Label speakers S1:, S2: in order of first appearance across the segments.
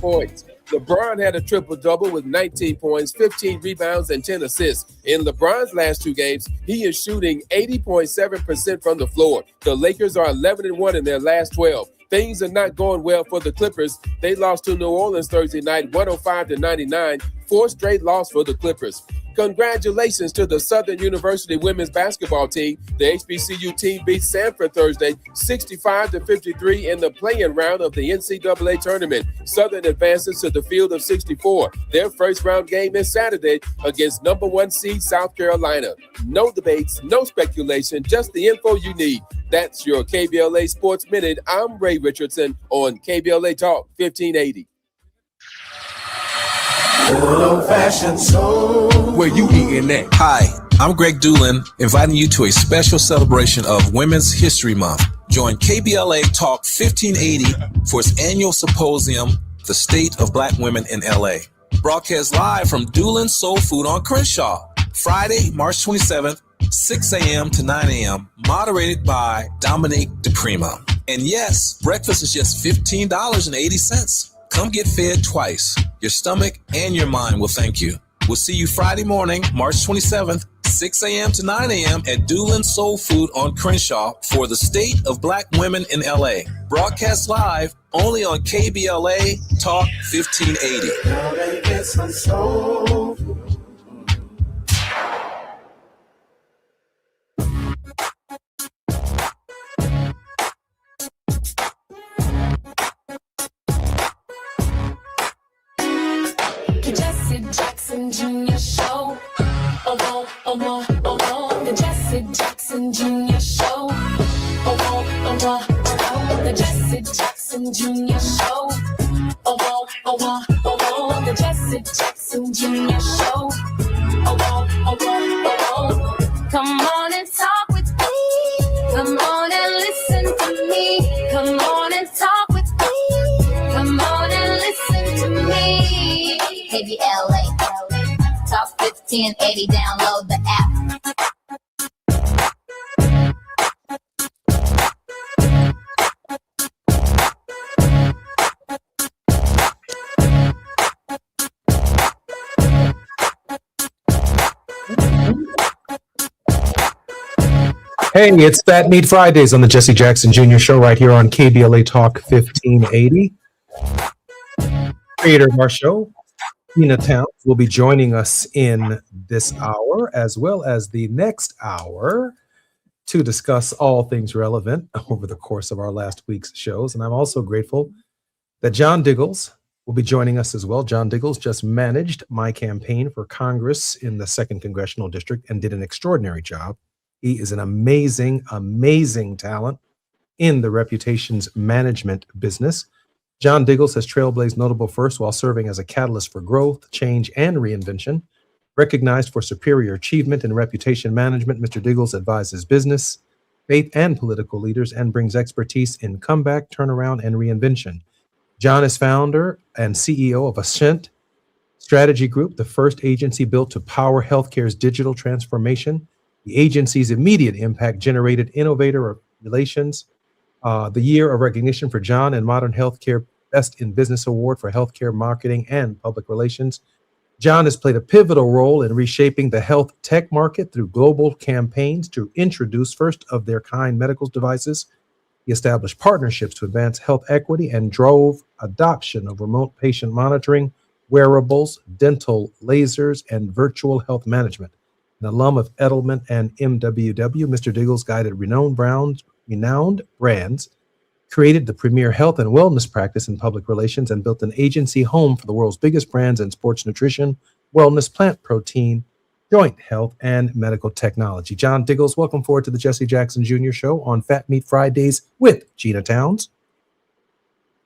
S1: Points. LeBron had a triple-double with 19 points, 15 rebounds, and 10 assists. In LeBron's last two games, he is shooting 80.7% from the floor. The Lakers are 11-1 in their last 12. Things are not going well for the Clippers. They lost to New Orleans Thursday night, 105-99, fourth straight loss for the Clippers. Congratulations to the Southern University women's basketball team. The HBCU team beat Sanford Thursday 65-53 in the play-in round of the NCAA tournament. Southern advances to the field of 64. Their first round game is Saturday against number 1 seed South Carolina. No debates, no speculation, just the info you need. That's your KBLA Sports Minute. I'm Ray Richardson on KBLA Talk 1580.
S2: Good old-fashioned soul.
S3: Where you eating at?
S4: Hi, I'm Greg Doolin, inviting you to a special celebration of Women's History Month. Join KBLA Talk 1580 for its annual symposium, The State of Black Women in LA. Broadcast live from Doolin's Soul Food on Crenshaw, Friday, March 27th, 6 a.m. to 9 a.m., moderated by Dominique DePrima. And yes, breakfast is just $15.80. Come get fed twice. Your stomach and your mind will thank you. We'll see you Friday morning, March 27th, 6 a.m. to 9 a.m. at Doolin's Soul Food on Crenshaw for the State of Black Women in LA. Broadcast live only on KBLA Talk 1580.
S2: Now they get some soul food.
S5: Jackson Jr. Show. The Jesse Jackson Jr. Show. The Jesse Jackson Jr. Show. The Jesse Jackson Jr. Show. Come on and talk with me. Come on and listen to me. Come on and talk with me. Come on and listen to me. KBLA Talk 1580. Download the app.
S6: Hey, it's Fat Meat Fridays on the Jesse Jackson Jr. Show right here on KBLA Talk 1580. Creator of our show, Tina Towns, will be joining us in this hour as well as the next hour to discuss all things relevant over the course of our last week's shows. And I'm also grateful that John Diggles will be joining us as well. John Diggles just managed my campaign for Congress in the 2nd Congressional District and did an extraordinary job. He is an amazing, amazing talent in the reputations management business. John Diggles has trailblazed notable firsts while serving as a catalyst for growth, change, and reinvention. Recognized for superior achievement in reputation management, Mr. Diggles advises business, faith, and political leaders and brings expertise in comeback, turnaround, and reinvention. John is founder and CEO of Ascent Strategy Group, the first agency built to power healthcare's digital transformation. The agency's immediate impact generated Innovator Relations, the year of recognition for John and Modern Healthcare Best in Business Award for Healthcare Marketing and Public Relations. John has played a pivotal role in reshaping the health tech market through global campaigns to introduce first-of-their-kind medical devices He established partnerships to advance health equity and drove adoption of remote patient monitoring, wearables, dental lasers, and virtual health management. An alum of Edelman and MWW, Mr. Diggles guided renowned brands, created the premier health and wellness practice in public relations, and built an agency home for the world's biggest brands in sports nutrition, wellness, plant protein, joint health, and medical technology. John Diggles, welcome forward to the Jesse Jackson Jr. Show on Fat Meat Fridays with Gina Towns.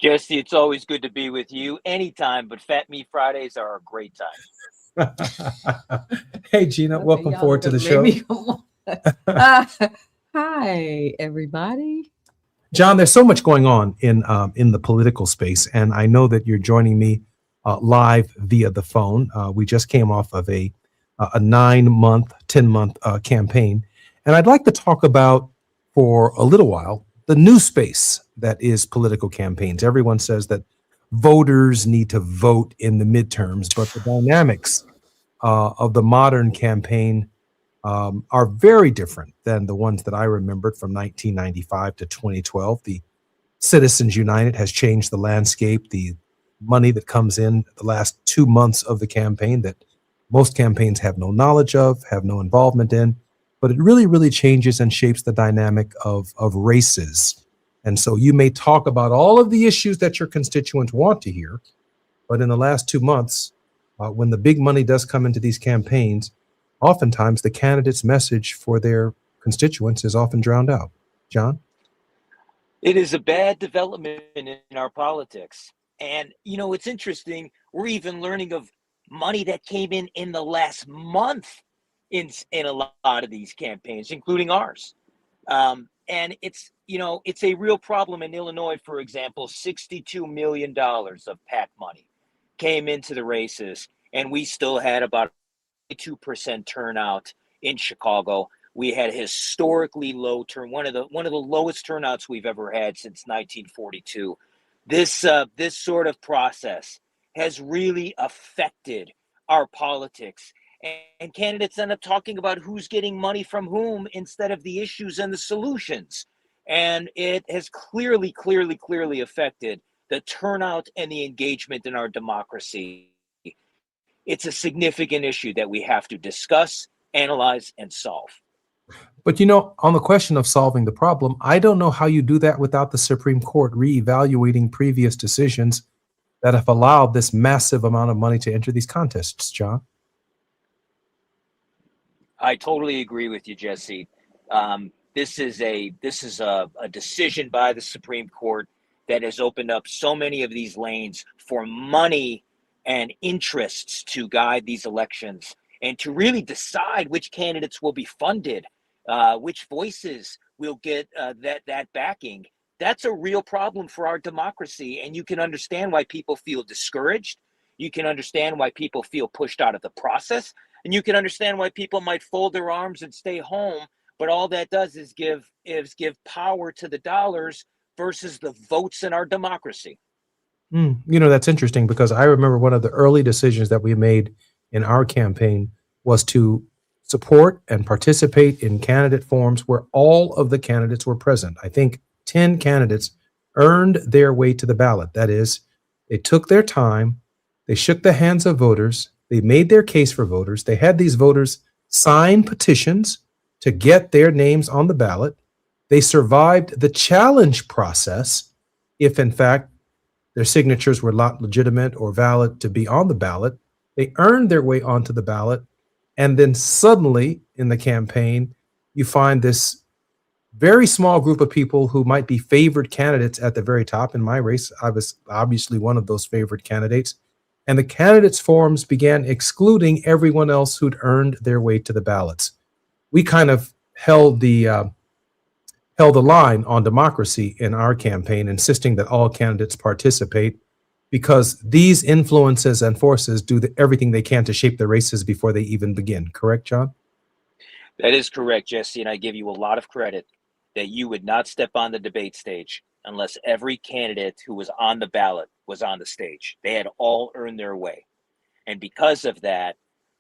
S3: Jesse, it's always good to be with you anytime, but Fat Meat Fridays are a great time.
S6: Hey, Gina, welcome forward to the show.
S7: Hi, everybody.
S6: John, there's so much going on in the political space, and I know that you're joining me live via the phone. We just came off of a 9-month, 10-month campaign, and I'd like to talk about for a little while the new space that is political campaigns. Everyone says that voters need to vote in the midterms, but the dynamics of the modern campaign are very different than the ones that I remembered from 1995 to 2012. The Citizens United has changed the landscape. The money that comes in the last 2 months of the campaign that most campaigns have no knowledge of, have no involvement in, but it really, really changes and shapes the dynamic of races. And so you may talk about all of the issues that your constituents want to hear, but in the last 2 months, when the big money does come into these campaigns, oftentimes the candidate's message for their constituents is often drowned out. John?
S3: It is a bad development in our politics. And, it's interesting. We're even learning of money that came in the last month in a lot of these campaigns, including ours. And it's a real problem in Illinois, for example. $62 million of PAC money came into the races, and we still had about 2% turnout in Chicago. We had historically low one of the lowest turnouts we've ever had since 1942. This sort of process has really affected our politics, and candidates end up talking about who's getting money from whom instead of the issues and the solutions. And it has clearly affected the turnout and the engagement in our democracy. It's a significant issue that we have to discuss, analyze, and solve.
S6: But on the question of solving the problem, I don't know how you do that without the Supreme Court reevaluating previous decisions that have allowed this massive amount of money to enter these contests, John.
S3: I totally agree with you, Jesse. This is a decision by the Supreme Court that has opened up so many of these lanes for money and interests to guide these elections and to really decide which candidates will be funded, which voices will get that backing. That's a real problem for our democracy, and you can understand why people feel discouraged. You can understand why people feel pushed out of the process, and you can understand why people might fold their arms and stay home. But all that does is give power to the dollars versus the votes in our democracy.
S6: That's interesting, because I remember one of the early decisions that we made in our campaign was to support and participate in candidate forums where all of the candidates were present. I think 10 candidates earned their way to the ballot. That is, they took their time, they shook the hands of voters, they made their case for voters, they had these voters sign petitions to get their names on the ballot. They survived the challenge process if, in fact, their signatures were not legitimate or valid to be on the ballot. They earned their way onto the ballot. And then suddenly in the campaign, you find this very small group of people who might be favored candidates at the very top. In my race, I was obviously one of those favored candidates. And the candidates forums began excluding everyone else who'd earned their way to the ballots. We kind of held the line on democracy in our campaign, insisting that all candidates participate, because these influences and forces do everything they can to shape the races before they even begin. Correct, John?
S3: That is correct, Jesse, and I give you a lot of credit that you would not step on the debate stage unless every candidate who was on the ballot was on the stage. They had all earned their way. And because of that,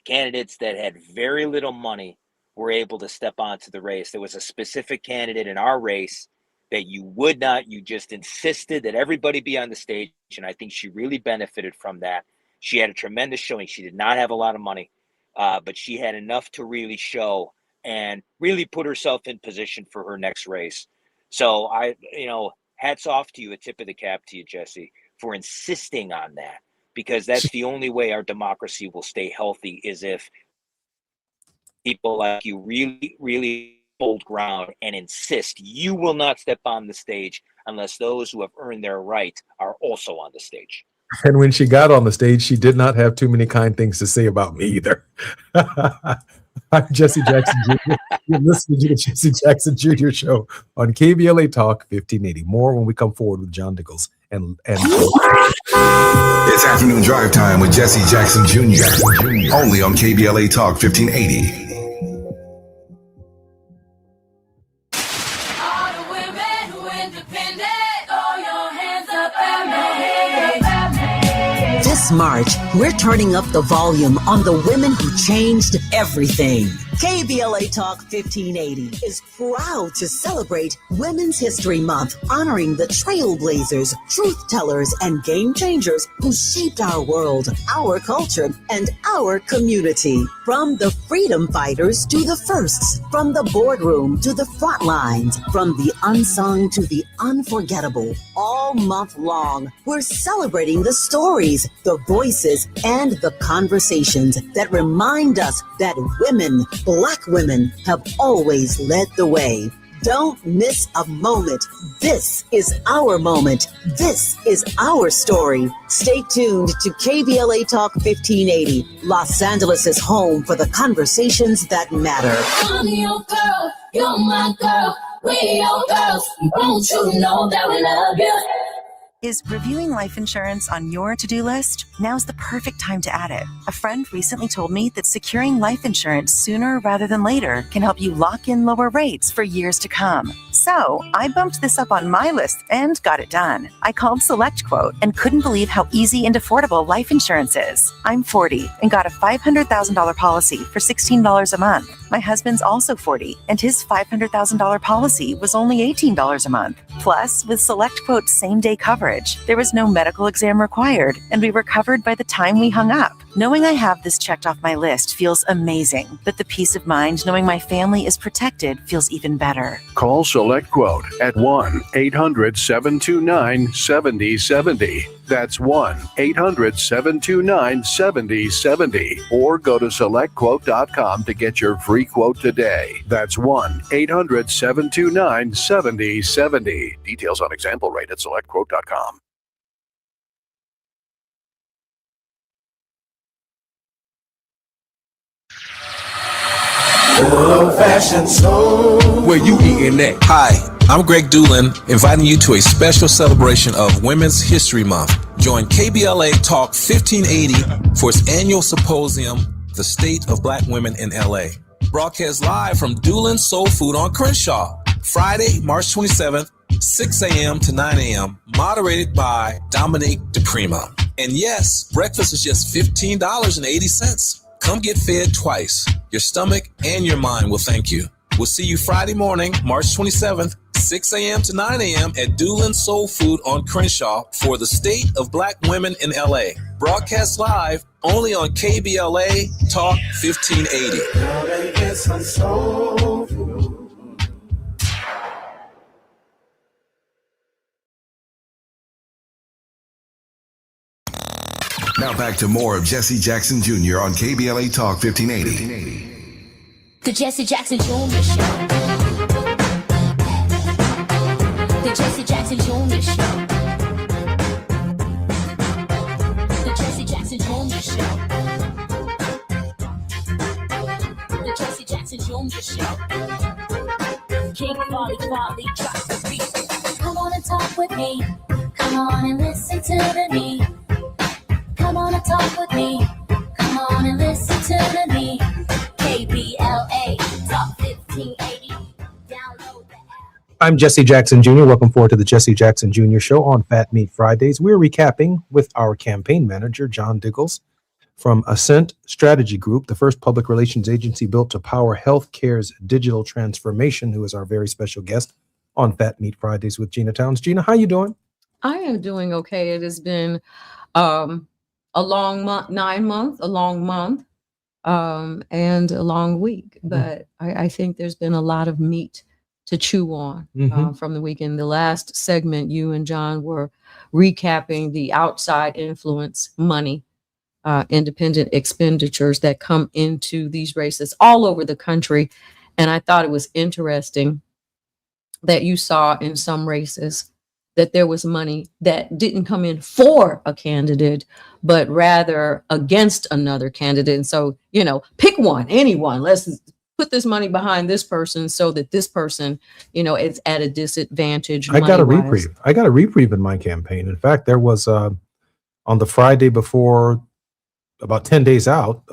S3: candidates that had very little money were able to step onto the race. There was a specific candidate in our race that you would not, you just insisted that everybody be on the stage. And I think she really benefited from that. She had a tremendous showing. She did not have a lot of money, but she had enough to really show and really put herself in position for her next race. So hats off to you, a tip of the cap to you, Jesse, for insisting on that, because that's the only way our democracy will stay healthy, is if people like you really, really hold ground and insist you will not step on the stage unless those who have earned their right are also on the stage.
S6: And when she got on the stage, she did not have too many kind things to say about me either. I'm Jesse Jackson Jr. You're listening to the Jesse Jackson Jr. Show on KBLA Talk 1580. More when we come forward with John Diggles and
S8: It's afternoon drive time with Jesse Jackson Jr. Only on KBLA Talk 1580.
S9: This March, we're turning up the volume on the women who changed everything. KBLA Talk 1580 is proud to celebrate Women's History Month, honoring the trailblazers, truth tellers, and game changers who shaped our world, our culture, and our community. From the freedom fighters to the firsts, from the boardroom to the front lines, from the unsung to the unforgettable, all month long, we're celebrating the stories, the voices, and the conversations that remind us that women, Black women, have always led the way. Don't miss a moment. This is our moment. This is our story. Stay tuned to KBLA Talk 1580, Los Angeles' home for the conversations that matter.
S5: I'm your girl, you're my girl, we're your girls. Won't you know that we love you?
S10: Is reviewing life insurance on your to-do list? Now's the perfect time to add it. A friend recently told me that securing life insurance sooner rather than later can help you lock in lower rates for years to come. So I bumped this up on my list and got it done. I called SelectQuote and couldn't believe how easy and affordable life insurance is. I'm 40 and got a $500,000 policy for $16 a month. My husband's also 40 and his $500,000 policy was only $18 a month. Plus, with SelectQuote's same-day coverage, there was no medical exam required, and we were covered by the time we hung up. Knowing I have this checked off my list feels amazing, but the peace of mind knowing my family is protected feels even better.
S11: Call SelectQuote at 1-800-729-7070. That's 1-800-729-7070. Or go to SelectQuote.com to get your free quote today. That's 1-800-729-7070. Details on example rate at SelectQuote.com.
S2: Good old-fashioned soul.
S1: Where you eating that?
S4: Hi, I'm Greg Doolin, inviting you to a special celebration of Women's History Month. Join KBLA Talk 1580 for its annual symposium, The State of Black Women in LA. Broadcast live from Doolin's Soul Food on Crenshaw, Friday, March 27th, 6 a.m. to 9 a.m., moderated by Dominique DePrima. And yes, breakfast is just $15.80. Come get fed twice. Your stomach and your mind will thank you. We'll see you Friday morning, March 27th, 6 a.m. to 9 a.m. at Doolin's Soul Food on Crenshaw for the State of Black Women in LA. Broadcast live only on KBLA Talk 1580.
S2: Now they get some soul food.
S8: Now back to more of Jesse Jackson Jr. on KBLA Talk 1580.
S5: The Jesse Jackson Jr. Show. The Jesse Jackson Jr. Show. The Jesse Jackson Jr. Show. The Jesse Jackson Jr. Show. King Folly drops the beat. Come on and talk with me. Come on and listen to me. Come on and talk with me. Come on and listen to me. KBLA Talk 1580. Download the app.
S6: I'm Jesse Jackson Jr. Welcome forward to the Jesse Jackson Jr. Show on Fat Meat Fridays. We're recapping with our campaign manager, John Diggles, from Ascent Strategy Group, the first public relations agency built to power healthcare's digital transformation, who is our very special guest on Fat Meat Fridays with Gina Towns. Gina, how you doing?
S7: I am doing okay. It has been a long month, 9 months, a long month, and a long week. But I think there's been a lot of meat to chew on from the weekend. The last segment, you and John were recapping the outside influence money, independent expenditures that come into these races all over the country. And I thought it was interesting that you saw in some races that there was money that didn't come in for a candidate, but rather against another candidate. And so, pick one, anyone. Let's put this money behind this person so that this person, is at a disadvantage.
S6: I got a reprieve. I got a reprieve in my campaign. In fact, there was on the Friday before, about 10 days out,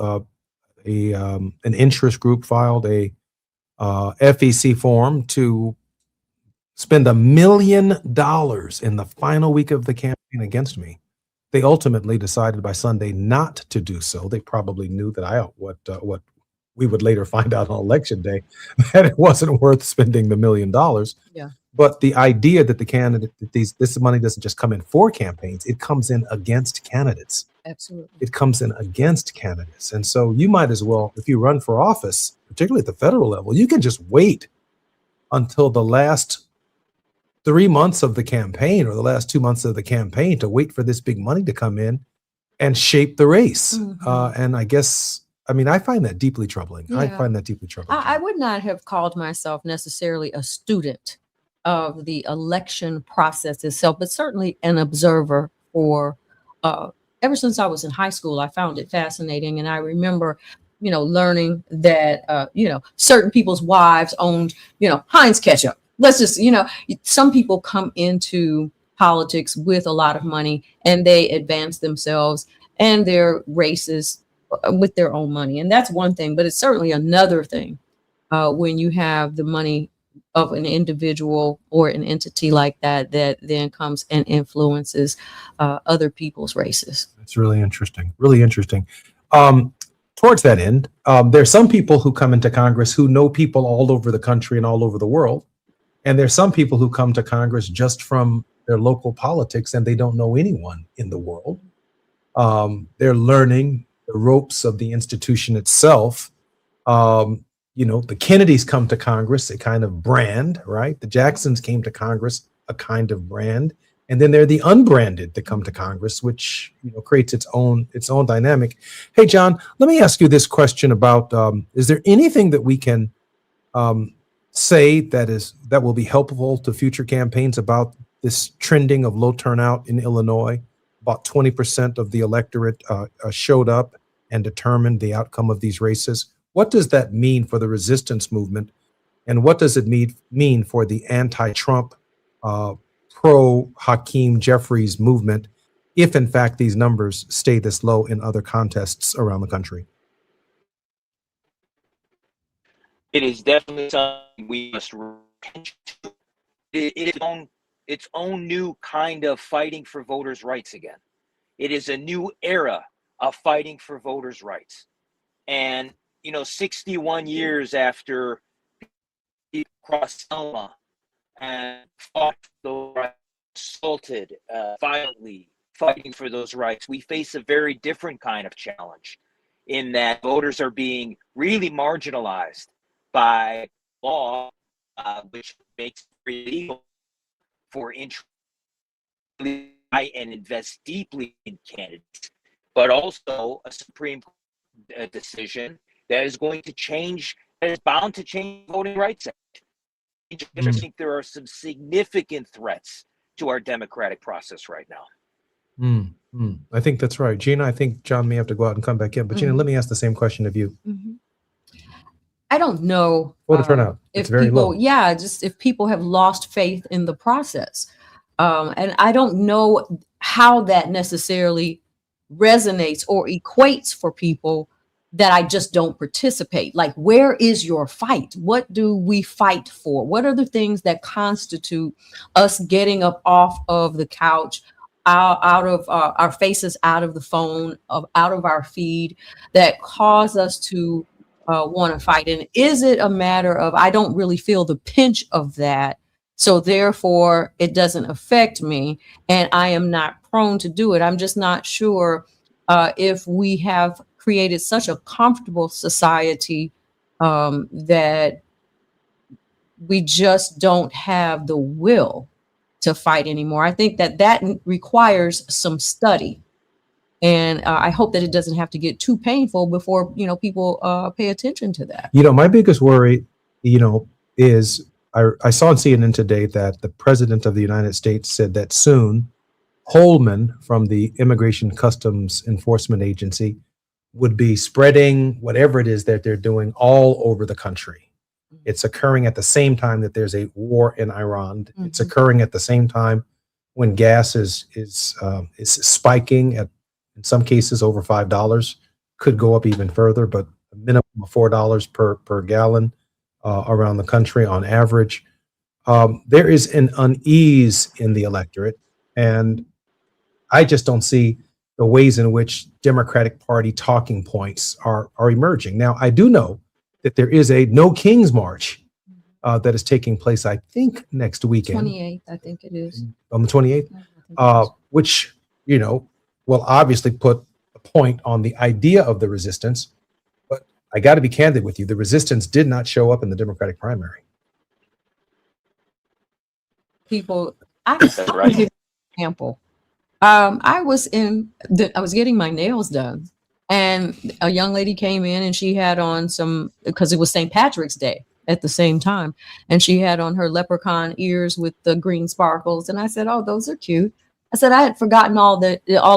S6: an interest group filed a FEC form to spend $1 million in the final week of the campaign against me. They ultimately decided by Sunday not to do so. They probably knew that what we would later find out on election day, that it wasn't worth spending the $1 million.
S7: Yeah.
S6: But the idea that the candidate, that this money doesn't just come in for campaigns, it comes in against candidates.
S7: Absolutely.
S6: It comes in against candidates. And so you might as well, if you run for office, particularly at the federal level, you can just wait until the last 3 months of the campaign or the last 2 months of the campaign to wait for this big money to come in and shape the race. And I find that deeply troubling.
S7: Yeah.
S6: I find that deeply troubling.
S7: I would not have called myself necessarily a student of the election process itself, but certainly an observer for ever since I was in high school. I found it fascinating. And I remember, learning that, certain people's wives owned, Heinz ketchup. Let's just, some people come into politics with a lot of money and they advance themselves and their races with their own money. And that's one thing, but it's certainly another thing when you have the money of an individual or an entity like that then comes and influences other people's races.
S6: It's really interesting. Really interesting. Towards that end, there's some people who come into Congress who know people all over the country and all over the world. And there's some people who come to Congress just from their local politics and they don't know anyone in the world. They're learning the ropes of the institution itself. The Kennedys come to Congress, a kind of brand, right? The Jacksons came to Congress, a kind of brand. And then there are the unbranded that come to Congress, which creates its own dynamic. Hey, John, let me ask you this question about, is there anything that we can say that will be helpful to future campaigns about this trending of low turnout in Illinois? About 20% of the electorate showed up and determined the outcome of these races. What does that mean for the resistance movement? And what does it mean for the anti-Trump, pro-Hakeem Jeffries movement, if in fact these numbers stay this low in other contests around the country?
S3: It is definitely something we must repent to. It is its own new kind of fighting for voters' rights again. It is a new era of fighting for voters' rights. And 61 years after he crossed Selma and fought those rights, assaulted violently, fighting for those rights, we face a very different kind of challenge in that voters are being really marginalized by law, which makes it illegal for interest and invest deeply in candidates, but also a Supreme Court decision that is going to change, that is bound to change the Voting Rights Act. I just think there are some significant threats to our democratic process right now.
S6: I think that's right. Gina, I think John may have to go out and come back in, but Gina, let me ask the same question of you.
S7: I don't know.
S6: What a turnout. It's very low.
S7: Yeah, just if people have lost faith in the process. And I don't know how that necessarily resonates or equates for people that I just don't participate. Like, where is your fight? What do we fight for? What are the things that constitute us getting up off of the couch, out of our faces, out of the phone, out of our feed, that cause us to want to fight? And is it a matter of, I don't really feel the pinch of that So therefore, it doesn't affect me, and I am not prone to do it. I'm just not sure if we have created such a comfortable society that we just don't have the will to fight anymore. I think that requires some study, and I hope that it doesn't have to get too painful before people pay attention to that.
S6: My biggest worry, is I saw on CNN today that the president of the United States said that soon Holman from the Immigration Customs Enforcement Agency would be spreading whatever it is that they're doing all over the country. It's occurring at the same time that there's a war in Iran. Mm-hmm. It's occurring at the same time when gas is spiking at, in some cases, over $5. Could go up even further, but a minimum of $4 per gallon around the country on average. There is an unease in the electorate, and I just don't see the ways in which Democratic Party talking points are emerging. Now, I do know that there is a No Kings March that is taking place, I think, next weekend.
S7: 28th, I think it is.
S6: On the 28th, which, will obviously put a point on the idea of the resistance. But I got to be candid with you. The resistance did not show up in the Democratic primary.
S7: I give an example. I was getting my nails done, and a young lady came in, and she had on because it was St. Patrick's Day at the same time, and she had on her leprechaun ears with the green sparkles. And I said, "Oh, those are cute." I said I had forgotten all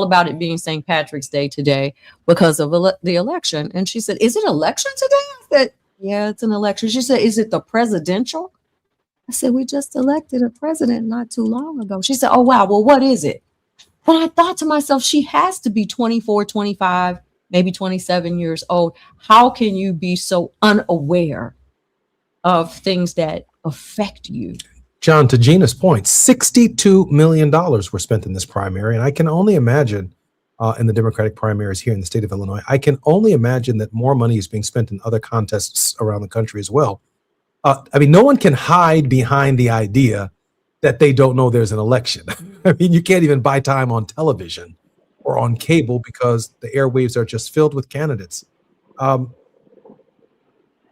S7: about it being St. Patrick's Day today because of the election. And she said, "Is it election today?" I said, "Yeah, it's an election." She said, "Is it the presidential?" I said, "We just elected a president not too long ago." She said, "Oh, wow. Well, what is it?" But I thought to myself, she has to be 24, 25, maybe 27 years old. How can you be so unaware of things that affect you?
S6: John, to Gina's point, $62 million were spent in this primary. And I can only imagine in the Democratic primaries here in the state of Illinois, I can only imagine that more money is being spent in other contests around the country as well. No one can hide behind the idea that they don't know there's an election. You can't even buy time on television or on cable because the airwaves are just filled with candidates.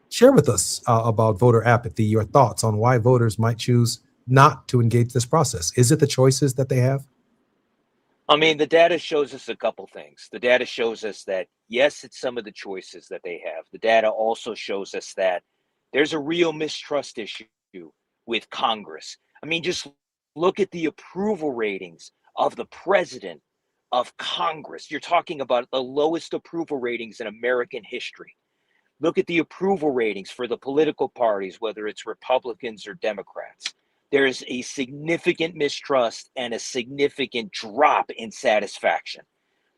S6: Share with us about voter apathy, your thoughts on why voters might choose not to engage this process. Is it the choices that they have?
S3: The data shows us a couple things. The data shows us that, yes, it's some of the choices that they have. The data also shows us that there's a real mistrust issue with Congress. Just look at the approval ratings of the president of Congress. You're talking about the lowest approval ratings in American history. Look at the approval ratings for the political parties, whether it's Republicans or Democrats. There's a significant mistrust and a significant drop in satisfaction.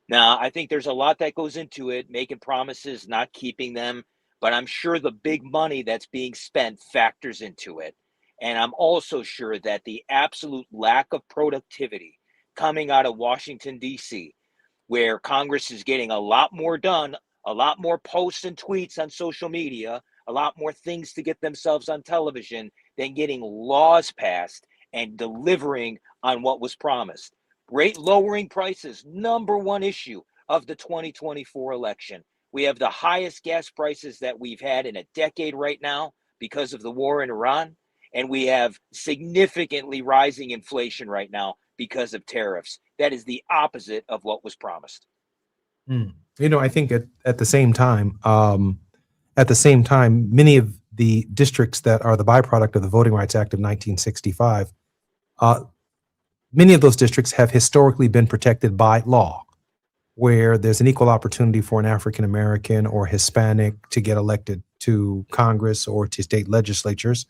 S3: Now, I think there's a lot that goes into it, making promises, not keeping them, but I'm sure the big money that's being spent factors into it. And I'm also sure that the absolute lack of productivity coming out of Washington, D.C., where Congress is getting a lot more done, a lot more posts and tweets on social media, a lot more things to get themselves on television than getting laws passed and delivering on what was promised. Lowering prices, number one issue of the 2024 election. We have the highest gas prices that we've had in a decade right now because of the war in Iran. And we have significantly rising inflation right now because of tariffs. That is the opposite of what was promised.
S6: I think at the same time, many of the districts that are the byproduct of the Voting Rights Act of 1965, many of those districts have historically been protected by law, where there's an equal opportunity for an African American or Hispanic to get elected to Congress or to state legislatures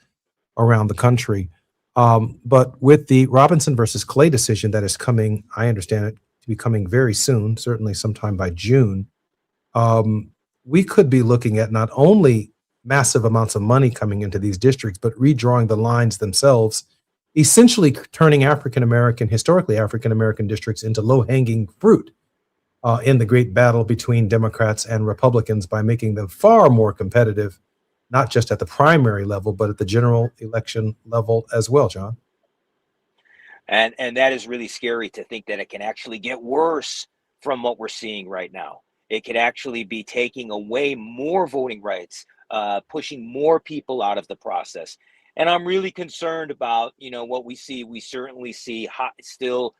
S6: around the country. But with the Robinson versus Clay decision that is coming, I understand it to be coming very soon, certainly sometime by June, we could be looking at not only massive amounts of money coming into these districts, but redrawing the lines themselves, essentially turning historically African American districts into low-hanging fruit in the great battle between Democrats and Republicans by making them far more competitive not just at the primary level, but at the general election level as well, John.
S3: And that is really scary to think that it can actually get worse from what we're seeing right now. It could actually be taking away more voting rights, pushing more people out of the process. And I'm really concerned about, what we see. We certainly see still,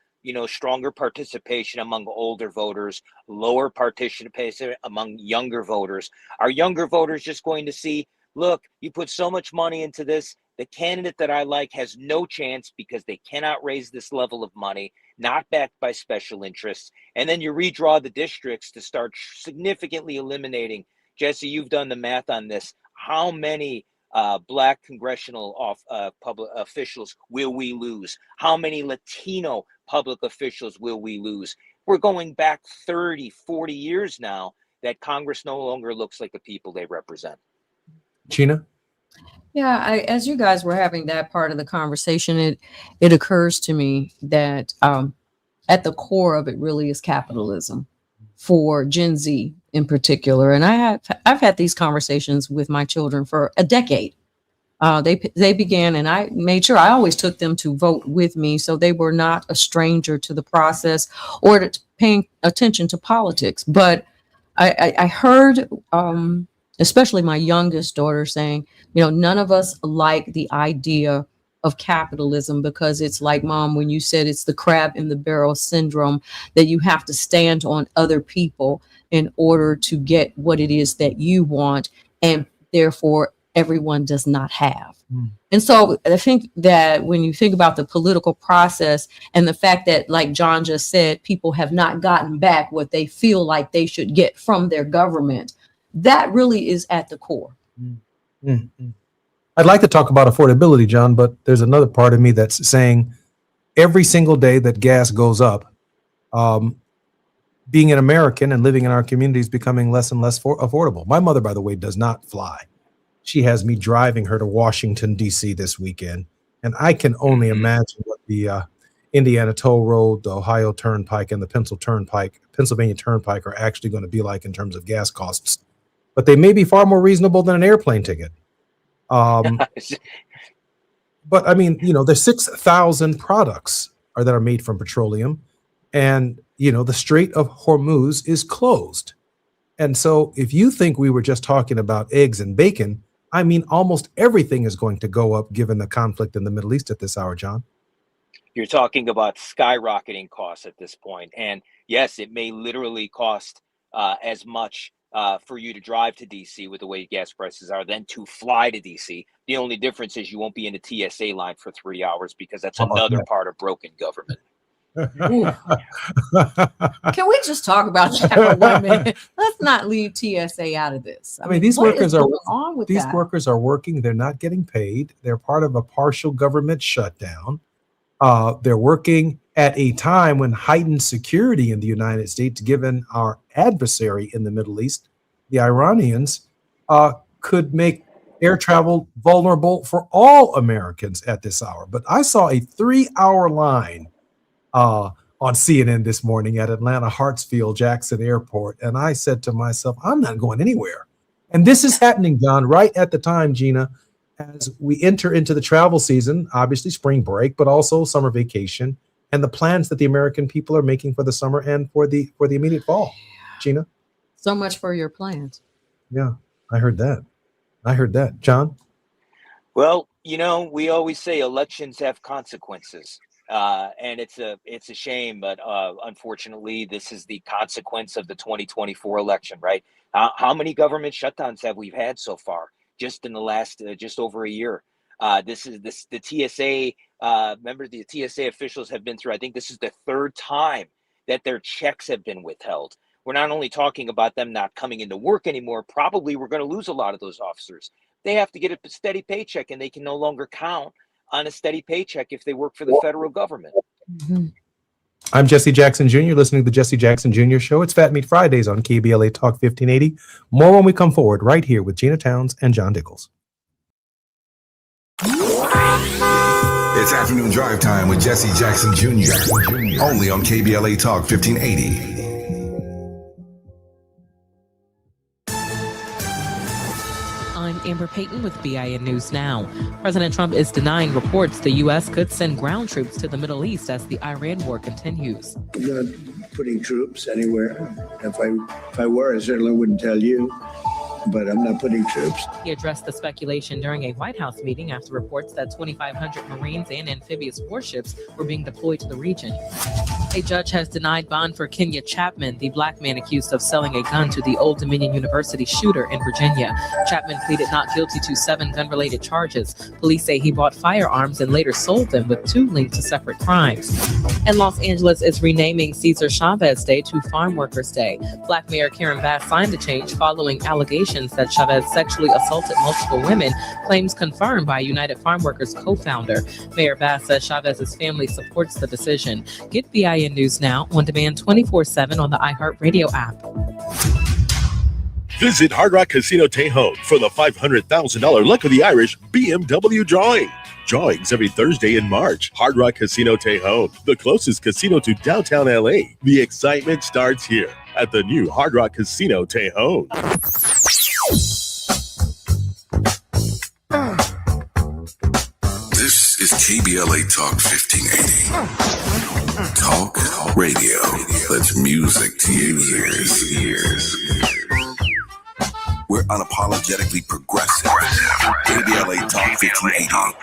S3: stronger participation among older voters, lower participation among younger voters. Are younger voters just going to see, look, you put so much money into this, the candidate that I like has no chance because they cannot raise this level of money, not backed by special interests. And then you redraw the districts to start significantly eliminating. Jesse, you've done the math on this. How many Black congressional public officials will we lose? How many Latino public officials will we lose? We're going back 30, 40 years now that Congress no longer looks like the people they represent.
S6: Gina?
S7: Yeah, as you guys were having that part of the conversation, it occurs to me that at the core of it really is capitalism for Gen Z in particular. And I've had these conversations with my children for a decade. They began, and I made sure I always took them to vote with me, so they were not a stranger to the process or to paying attention to politics. But I heard, especially my youngest daughter saying, none of us like the idea of capitalism because it's like, Mom, when you said it's the crab in the barrel syndrome, that you have to stand on other people in order to get what it is that you want, and therefore everyone does not have. And so I think that when you think about the political process and the fact that, like John just said, people have not gotten back what they feel like they should get from their government, that really is at the core.
S6: I'd like to talk about affordability, John, but there's another part of me that's saying every single day that gas goes up, being an American and living in our community is becoming less and less affordable. My mother, by the way, does not fly. She has me driving her to Washington, D.C. this weekend. And I can only imagine what the Indiana Toll Road, the Ohio Turnpike, and the Pennsylvania Turnpike are actually going to be like in terms of gas costs. But they may be far more reasonable than an airplane ticket. But I mean, there's 6,000 products that are made from petroleum. And, the Strait of Hormuz is closed. And so if you think we were just talking about eggs and bacon, I mean, almost everything is going to go up given the conflict in the Middle East at this hour, John.
S3: You're talking about skyrocketing costs at this point. And yes, it may literally cost as much for you to drive to DC with the way gas prices are than to fly to DC. The only difference is you won't be in a TSA line for 3 hours because that's another part of broken government.
S7: Can we just talk about that for 1 minute? Let's not leave TSA out of this.
S6: I mean, these workers are working. They're not getting paid. They're part of a partial government shutdown. They're working at a time when heightened security in the United States, given our adversary in the Middle East, the Iranians, could make air travel vulnerable for all Americans at this hour. But I saw a 3-hour line on CNN this morning at Atlanta Hartsfield Jackson Airport. And I said to myself, I'm not going anywhere. And this is happening, John, right at the time, Gina, as we enter into the travel season, obviously spring break, but also summer vacation and the plans that the American people are making for the summer and for the immediate fall. Gina?
S7: So much for your plans.
S6: Yeah, I heard that. John?
S3: Well, we always say elections have consequences. And it's a shame, but unfortunately, this is the consequence of the 2024 election, right? How many government shutdowns have we had so far? Just in the last, just over a year. The TSA, remember the TSA officials have been through, I think this is the 3rd time that their checks have been withheld. We're not only talking about them not coming into work anymore, probably we're going to lose a lot of those officers. They have to get a steady paycheck and they can no longer count on a steady paycheck if they work for the federal government.
S7: Mm-hmm.
S6: I'm Jesse Jackson Jr., listening to the Jesse Jackson Jr. Show. It's Fat Meat Fridays on KBLA Talk 1580. More when we come forward right here with Gina Towns and John Dickles.
S8: It's afternoon drive time with Jesse Jackson Jr. Only on KBLA Talk 1580.
S7: I'm
S12: I'm Amber Payton with BIN News Now. President Trump is denying reports the U.S. could send ground troops to the Middle East as the Iran war continues.
S13: I'm not putting troops anywhere. If I were, I certainly wouldn't tell you. But I'm not putting troops.
S12: He addressed the speculation during a White House meeting after reports that 2,500 Marines and amphibious warships were being deployed to the region. A judge has denied bond for Kenya Chapman, the black man accused of selling a gun to the Old Dominion University shooter in Virginia. Chapman pleaded not guilty to 7 gun-related charges. Police say he bought firearms and later sold them, with 2 linked to separate crimes. And Los Angeles is renaming Cesar Chavez Day to Farm Workers Day. Black Mayor Karen Bass signed the change following allegations that Chavez sexually assaulted multiple women, claims confirmed by United Farm Workers co-founder. Mayor Bass says Chavez's family supports the decision. Get BIN News Now on demand 24/7 on the iHeartRadio app.
S14: Visit Hard Rock Casino Tejon for the $500,000 Luck of the Irish BMW drawing. Drawings every Thursday in March. Hard Rock Casino Tejon, the closest casino to downtown LA. The excitement starts here at the new Hard Rock Casino Tejon.
S8: This is KBLA Talk 1580. Talk radio. That's music to your ears. We're unapologetically progressive. KBLA Talk 1580.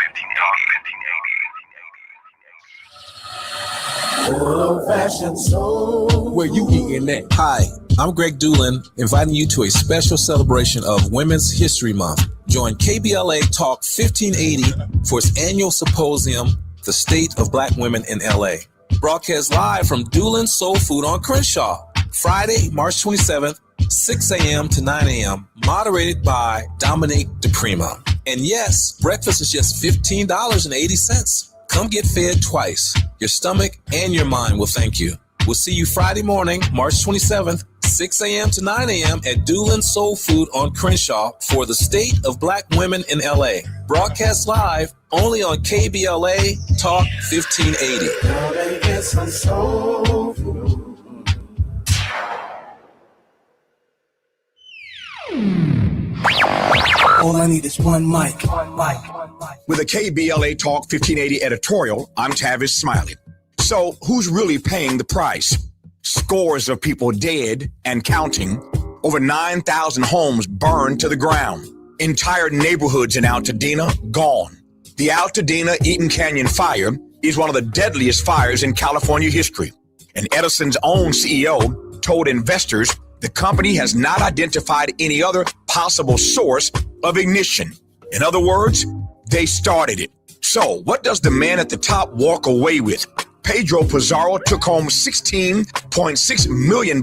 S2: Old-fashioned soul.
S1: Where you eating at?
S4: Hi, I'm Greg Doolin, inviting you to a special celebration of Women's History Month. Join KBLA Talk 1580 for its annual symposium, The State of Black Women in LA. Broadcast live from Doolin's Soul Food on Crenshaw, Friday, March 27th, 6 a.m. to 9 a.m., moderated by Dominique DePrima. And yes, breakfast is just $15.80. Come get fed twice. Your stomach and your mind will thank you. We'll see you Friday morning, March 27th, 6 a.m. to 9 a.m. at Doolin's Soul Food on Crenshaw for the State of Black Women in LA. Broadcast live only on KBLA Talk 1580.
S2: Gonna get some soul food.
S15: All I need is one mic.
S16: With a KBLA Talk 1580 editorial, I'm Tavis Smiley. So, who's really paying the price? Scores of people dead and counting. Over 9,000 homes burned to the ground. Entire neighborhoods in Altadena gone. The Altadena Eaton Canyon fire is one of the deadliest fires in California history. And Edison's own CEO told investors the company has not identified any other possible source of ignition. In other words, they started it. So, what does the man at the top walk away with? Pedro Pizarro took home $16.6 million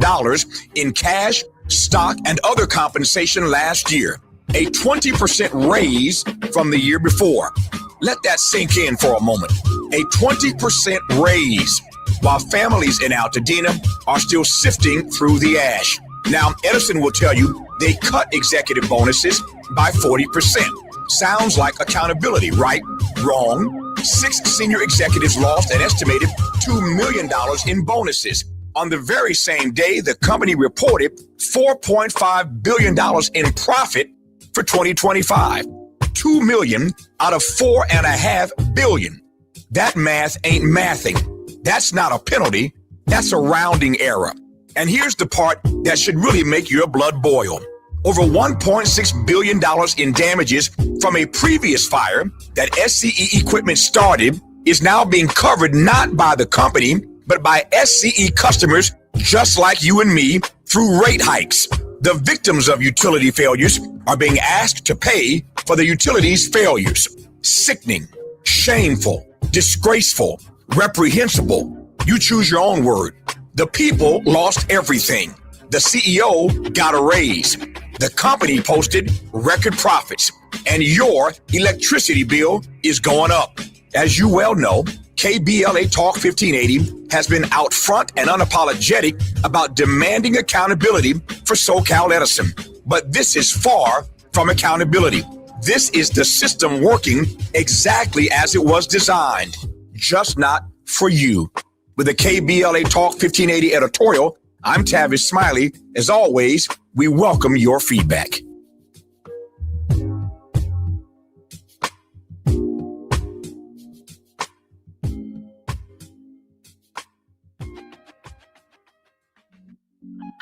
S16: in cash, stock, and other compensation last year, a 20% raise from the year before. Let that sink in for a moment. A 20% raise, while families in Altadena are still sifting through the ash. Now, Edison will tell you they cut executive bonuses by 40%. Sounds like accountability, right? Wrong. 6 senior executives lost an estimated $2 million in bonuses. On the very same day, the company reported $4.5 billion in profit for 2025. $2 million out of $4.5 billion. That math ain't mathing. That's not a penalty. That's a rounding error. And here's the part that should really make your blood boil. Over $1.6 billion in damages from a previous fire that SCE Equipment started is now being covered not by the company, but by SCE customers just like you and me through rate hikes. The victims of utility failures are being asked to pay for the utility's failures. Sickening, shameful, disgraceful, reprehensible. You choose your own word. The people lost everything. The CEO got a raise. The company posted record profits, and your electricity bill is going up. As you well know, KBLA Talk 1580 has been out front and unapologetic about demanding accountability for SoCal Edison. But this is far from accountability. This is the system working exactly as it was designed, just not for you. With the KBLA Talk 1580 editorial, I'm Tavis Smiley. As always, we welcome your feedback.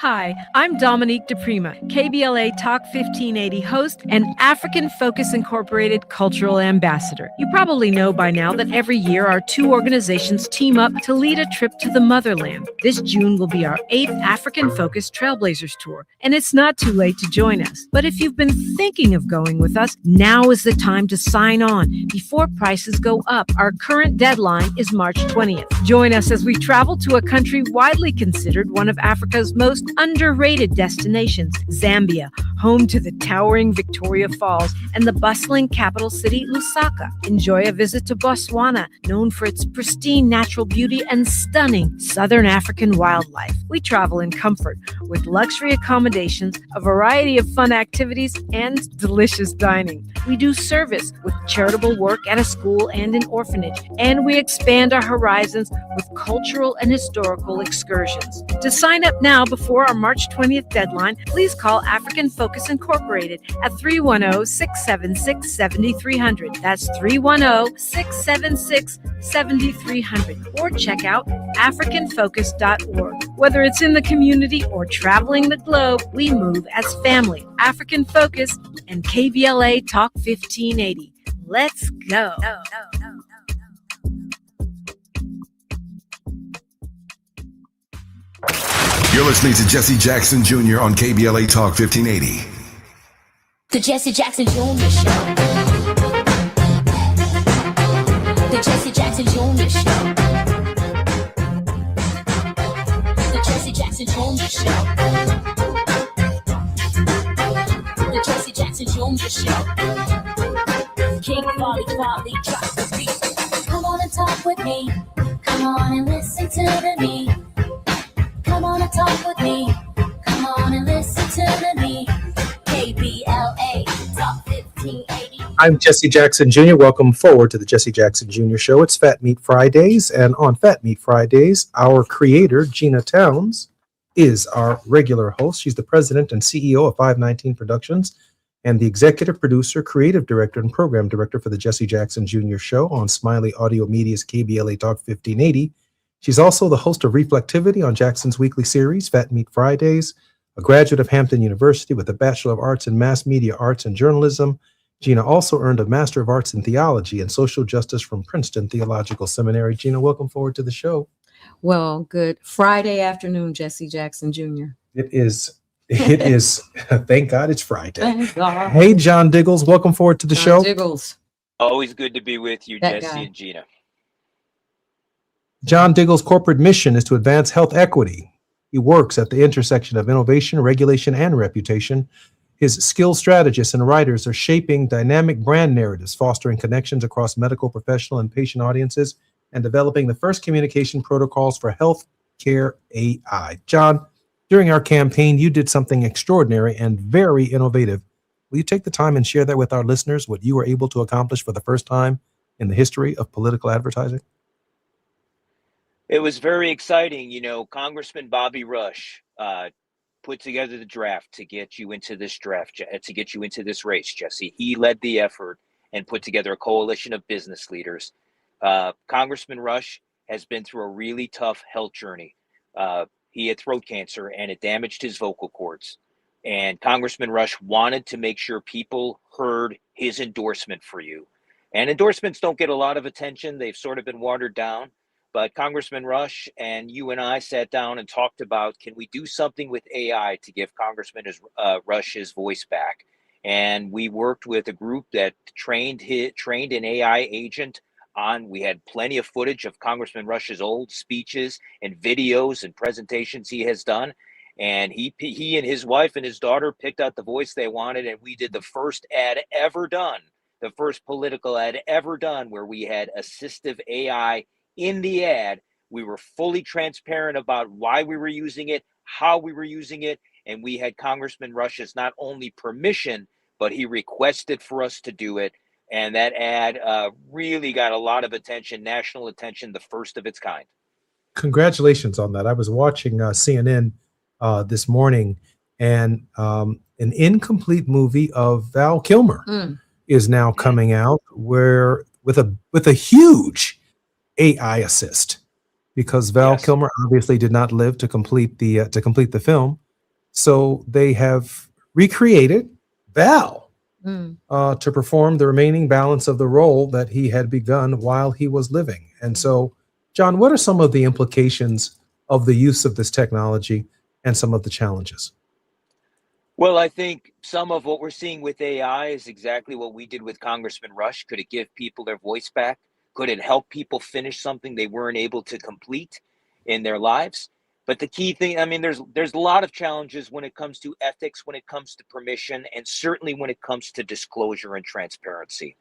S17: Hi, I'm Dominique DePrima, KBLA Talk 1580 host and African Focus Incorporated cultural ambassador. You probably know by now that every year our two organizations team up to lead a trip to the motherland. This June will be our 8th African Focus Trailblazers Tour, and it's not too late to join us. But if you've been thinking of going with us, now is the time to sign on before prices go up. Our current deadline is March 20th. Join us as we travel to a country widely considered one of Africa's most underrated destinations, Zambia, home to the towering Victoria Falls and the bustling capital city, Lusaka. Enjoy a visit to Botswana, known for its pristine natural beauty and stunning Southern African wildlife. We travel in comfort with luxury accommodations, a variety of fun activities, and delicious dining. We do service with charitable work at a school and an orphanage, and we expand our horizons with cultural and historical excursions. To sign up now before our March 20th deadline, please call African Focus Incorporated at 310-676-7300. That's 310-676-7300. Or check out africanfocus.org. Whether it's in the community or traveling the globe, we move as family. African Focus and KBLA Talk 1580. Let's go.
S8: You're listening to Jesse Jackson Jr. on KBLA Talk 1580.
S5: The Jesse Jackson Jr. Show. The Jesse Jackson Jr. Show. The Jesse Jackson Jr. Show. The Jesse Jackson Jr. Show. King Quality drop the beat. Come on and talk with me. Come on and listen to me. Come on and talk with me. Come on and listen to me. KBLA Talk 1580.
S6: I'm Jesse Jackson Jr. Welcome forward to the Jesse Jackson Jr. Show. It's Fat Meat Fridays, and on Fat Meat Fridays, our creator, Gina Towns, is our regular host. She's the president and CEO of 519 Productions and the executive producer, creative director, and program director for the Jesse Jackson Jr. Show on Smiley Audio Media's KBLA Talk 1580. She's also the host of Reflectivity on Jackson's weekly series, Fat Meat Fridays, a graduate of Hampton University with a Bachelor of Arts in Mass Media Arts and Journalism. Gina also earned a Master of Arts in Theology and Social Justice from Princeton Theological Seminary. Gina, welcome forward to the show.
S7: Well, good Friday afternoon, Jesse Jackson Jr.
S6: It is. Thank God it's Friday.
S7: Thank God.
S6: Hey, John Diggles, welcome forward to the show.
S7: Diggles.
S3: Always good to be with you,
S7: That
S3: Jesse
S7: guy.
S3: and Gina.
S6: John Diggle's corporate mission is to advance health equity. He works at the intersection of innovation, regulation, and reputation. His skilled strategists and writers are shaping dynamic brand narratives, fostering connections across medical, professional, and patient audiences, and developing the first communication protocols for healthcare AI. John, during our campaign, you did something extraordinary and very innovative. Will you take the time and share that with our listeners, what you were able to accomplish for the first time in the history of political advertising?
S3: It was very exciting. You know, Congressman Bobby Rush put together the draft to get you into this to get you into this race, Jesse. He led the effort and put together a coalition of business leaders. Congressman Rush has been through a really tough health journey. He had throat cancer and it damaged his vocal cords. And Congressman Rush wanted to make sure people heard his endorsement for you. And endorsements don't get a lot of attention. They've sort of been watered down. But Congressman Rush and you and I sat down and talked about, can we do something with AI to give Congressman Rush his voice back? And we worked with a group that trained an AI agent on. We had plenty of footage of Congressman Rush's old speeches and videos and presentations he has done. And he and his wife and his daughter picked out the voice they wanted, and we did the first ad ever done, the first political ad ever done, where we had assistive AI in the ad. We were fully transparent about why we were using it, how we were using it, and we had Congressman Rush's not only permission, but he requested for us to do it. And that ad really got a lot of attention, national attention, the first of its kind.
S6: Congratulations on that. I was watching CNN this morning, and an incomplete movie of Val Kilmer is now coming out, where with a huge AI assist, because Val Kilmer obviously did not live to complete the film. So they have recreated Val
S7: Mm.
S6: to perform the remaining balance of the role that he had begun while he was living. And so, John, what are some of the implications of the use of this technology and some of the challenges?
S3: Well, I think some of what we're seeing with AI is exactly what we did with Congressman Rush. Could it give people their voice back? Could it help people finish something they weren't able to complete in their lives? But the key thing, I mean, there's a lot of challenges when it comes to ethics, when it comes to permission, and certainly when it comes to disclosure and transparency.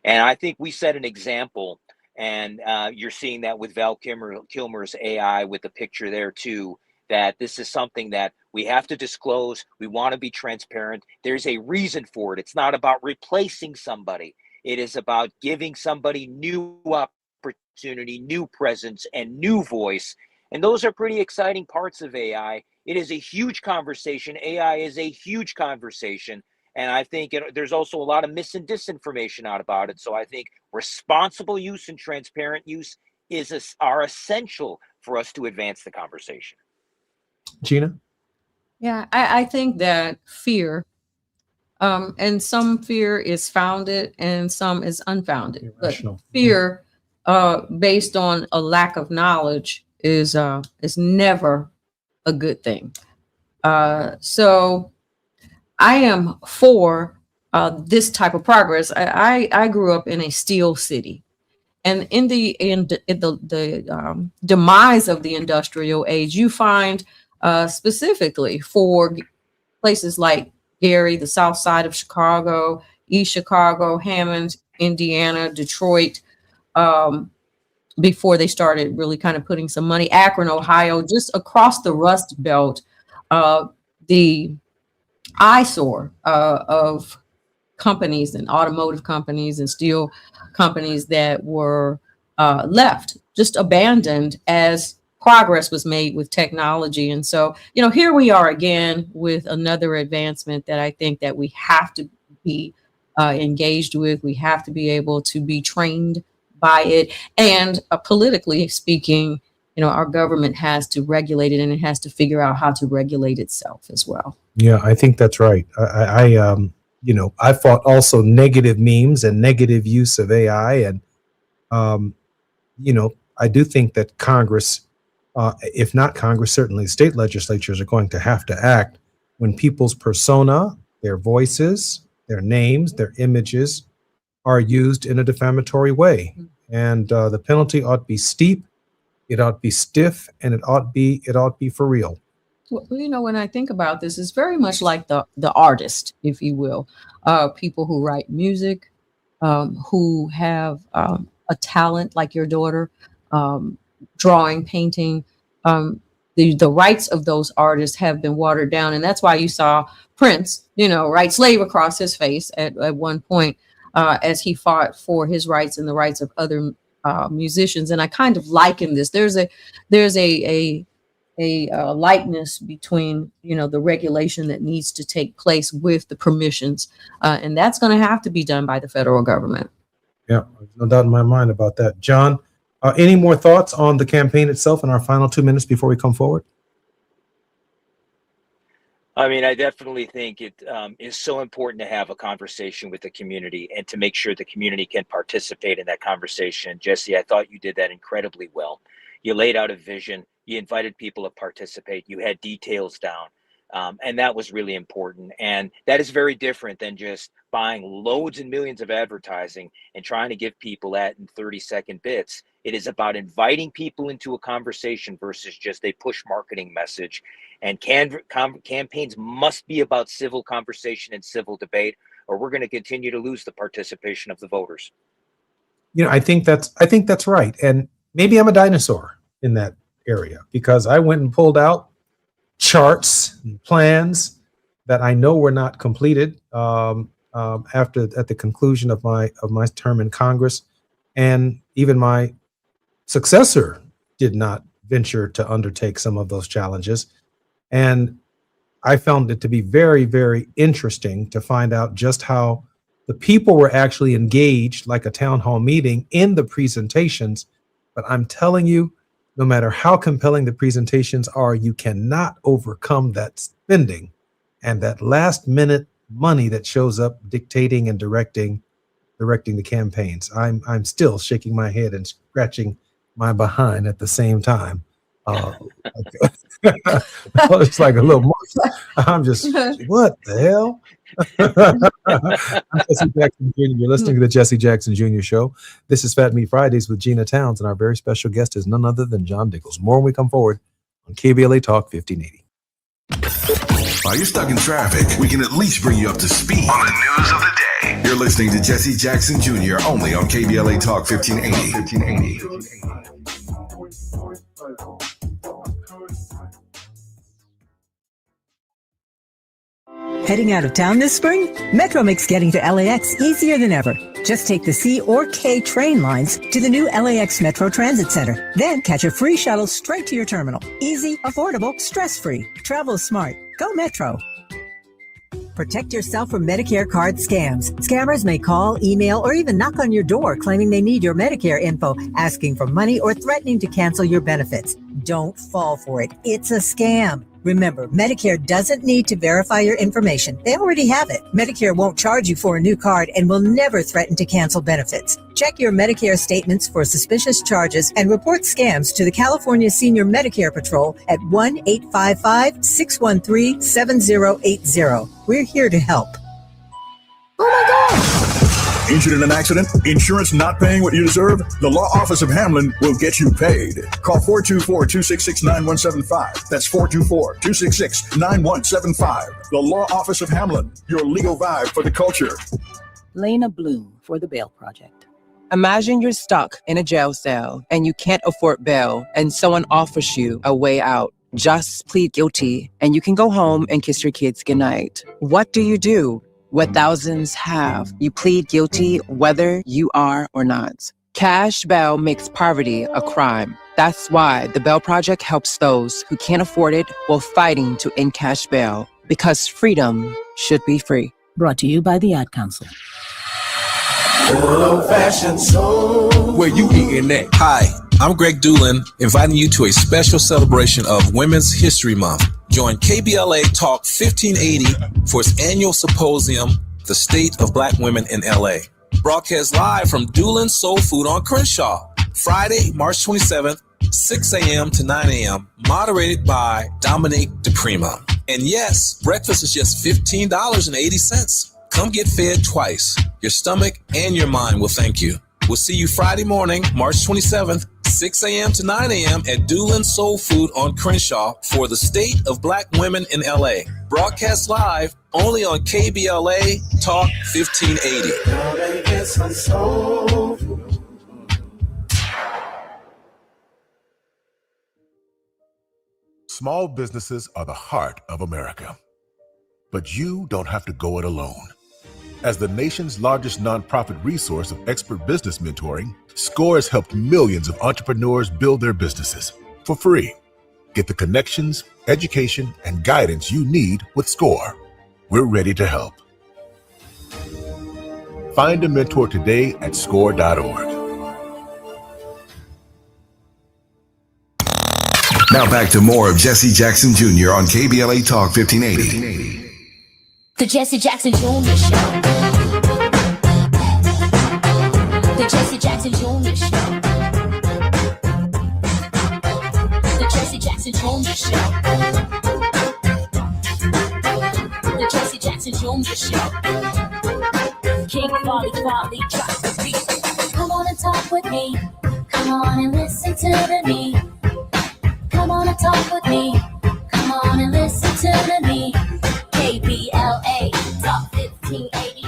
S3: And I think we set an example, and you're seeing that with Val Kilmer's AI with the picture there too, that this is something that we have to disclose. We want to be transparent. There's a reason for it. It's not about replacing somebody. It is about giving somebody new opportunity, new presence, and new voice. And those are pretty exciting parts of AI. It is a huge conversation. AI is a huge conversation. And I think there's also a lot of mis and disinformation out about it. So I think responsible use and transparent use are essential for us to advance the conversation.
S6: Gina?
S7: Yeah, I think that fear, and some fear is founded and some is unfounded.
S6: Irrational.
S7: But fear, based on a lack of knowledge, is never a good thing. So I am for this type of progress. I grew up in a steel city, and in the demise of the industrial age, you find specifically for places like Gary, the south side of Chicago, East Chicago, Hammond, Indiana, Detroit, before they started really kind of putting some money, Akron, Ohio, just across the Rust Belt, the eyesore of companies and automotive companies and steel companies that were left, just abandoned as progress was made with technology. And so, here we are again with another advancement that I think that we have to be engaged with. We have to be able to be trained by it. And politically speaking, our government has to regulate it, and it has to figure out how to regulate itself as well.
S6: Yeah, I think that's right. I fought also negative memes and negative use of AI. And, I do think that Congress, if not Congress, certainly state legislatures are going to have to act when people's persona, their voices, their names, their images are used in a defamatory way. And the penalty ought to be steep, it ought to be stiff, and it ought to be for real.
S7: Well, when I think about this, it's very much like the artist, if you will, people who write music, who have a talent like your daughter, drawing, painting. The rights of those artists have been watered down, and that's why you saw Prince, write "slave" across his face at one point, as he fought for his rights and the rights of other musicians. And I kind of liken this. There's a likeness between the regulation that needs to take place with the permissions, and that's going to have to be done by the federal government.
S6: Yeah, no doubt in my mind about that. John, any more thoughts on the campaign itself in our final 2 minutes before we come forward?
S3: I mean, I definitely think it is so important to have a conversation with the community and to make sure the community can participate in that conversation. Jesse, I thought you did that incredibly well. You laid out a vision. You invited people to participate. You had details down. And that was really important. And that is very different than just buying loads and millions of advertising and trying to give people that in 30-second bits. It is about inviting people into a conversation versus just a push marketing message. And campaigns must be about civil conversation and civil debate, or we're going to continue to lose the participation of the voters.
S6: I think that's right. And maybe I'm a dinosaur in that area, because I went and pulled out charts and plans that I know were not completed at the conclusion of my term in Congress, and even my successor did not venture to undertake some of those challenges. And I found it to be very, very interesting to find out just how the people were actually engaged, like a town hall meeting, in the presentations. But I'm telling you, no matter how compelling the presentations are, you cannot overcome that spending and that last minute money that shows up dictating and directing the campaigns. I'm still shaking my head and scratching my behind at the same time. It's like a little monster. I'm just, what the hell? I'm Jesse Jackson Jr. You're listening to the Jesse Jackson Jr. Show. This is Fat Meat Fridays with Gina Towns, and our very special guest is none other than John Diggles. More when we come forward on KBLA Talk 1580.
S8: While you're stuck in traffic, we can at least bring you up to speed on the news of the day. You're listening to Jesse Jackson Jr. only on KBLA Talk 1580.
S18: Heading out of town this spring? Metro makes getting to LAX easier than ever. Just take the C or K train lines to the new LAX Metro Transit Center. Then catch a free shuttle straight to your terminal. Easy, affordable, stress-free. Travel smart. Go Metro. Protect yourself from Medicare card scams. Scammers may call, email, or even knock on your door claiming they need your Medicare info, asking for money or threatening to cancel your benefits. Don't fall for it. It's a scam. Remember, Medicare doesn't need to verify your information. They already have it. Medicare won't charge you for a new card and will never threaten to cancel benefits. Check your Medicare statements for suspicious charges and report scams to the California Senior Medicare Patrol at 1-855-613-7080. We're here to help.
S19: Oh my God! Injured in an accident? Insurance not paying what you deserve? The Law Office of Hamlin will get you paid. Call 424-266-9175. That's 424-266-9175. The Law Office of Hamlin, your legal vibe for the culture.
S20: Lena Bloom for the Bail Project. Imagine you're stuck in a jail cell and you can't afford bail and someone offers you a way out. Just plead guilty and you can go home and kiss your kids goodnight. What do? What thousands have. You plead guilty whether you are or not. Cash bail makes poverty a crime. That's why the Bail Project helps those who can't afford it while fighting to end cash bail. Because freedom should be free.
S21: Brought to you by the Ad Council.
S2: Good old-fashioned soul.
S4: Where you eating at? Hi, I'm Greg Doolin, inviting you to a special celebration of Women's History Month. Join KBLA Talk 1580 for its annual symposium, The State of Black Women in LA. Broadcast live from Doolin's Soul Food on Crenshaw, Friday, March 27th, 6 a.m. to 9 a.m., moderated by Dominique DePrima. And yes, breakfast is just $15.80. Come get fed twice. Your stomach and your mind will thank you. We'll see you Friday morning, March 27th, 6 a.m. to 9 a.m. at Doolin's Soul Food on Crenshaw for the State of Black Women in LA. Broadcast live only on KBLA Talk 1580.
S2: Come and get some soul food.
S22: Small businesses are the heart of America. But you don't have to go it alone. As the nation's largest nonprofit resource of expert business mentoring, SCORE has helped millions of entrepreneurs build their businesses for free. Get the connections, education, and guidance you need with SCORE. We're ready to help. Find a mentor today at score.org.
S8: Now back to more of Jesse Jackson Jr. on KBLA Talk 1580.
S5: The Jesse Jackson Jr. Show. The Jesse Jackson Jr. Show. The Jesse Jackson Jr. Show. The Jesse Jackson Jr. Show. King Folly, drop the beat. Come on and talk with me. Come on and listen to me. Come on and talk with me. Come on and listen to me. KBLA Talk 1580.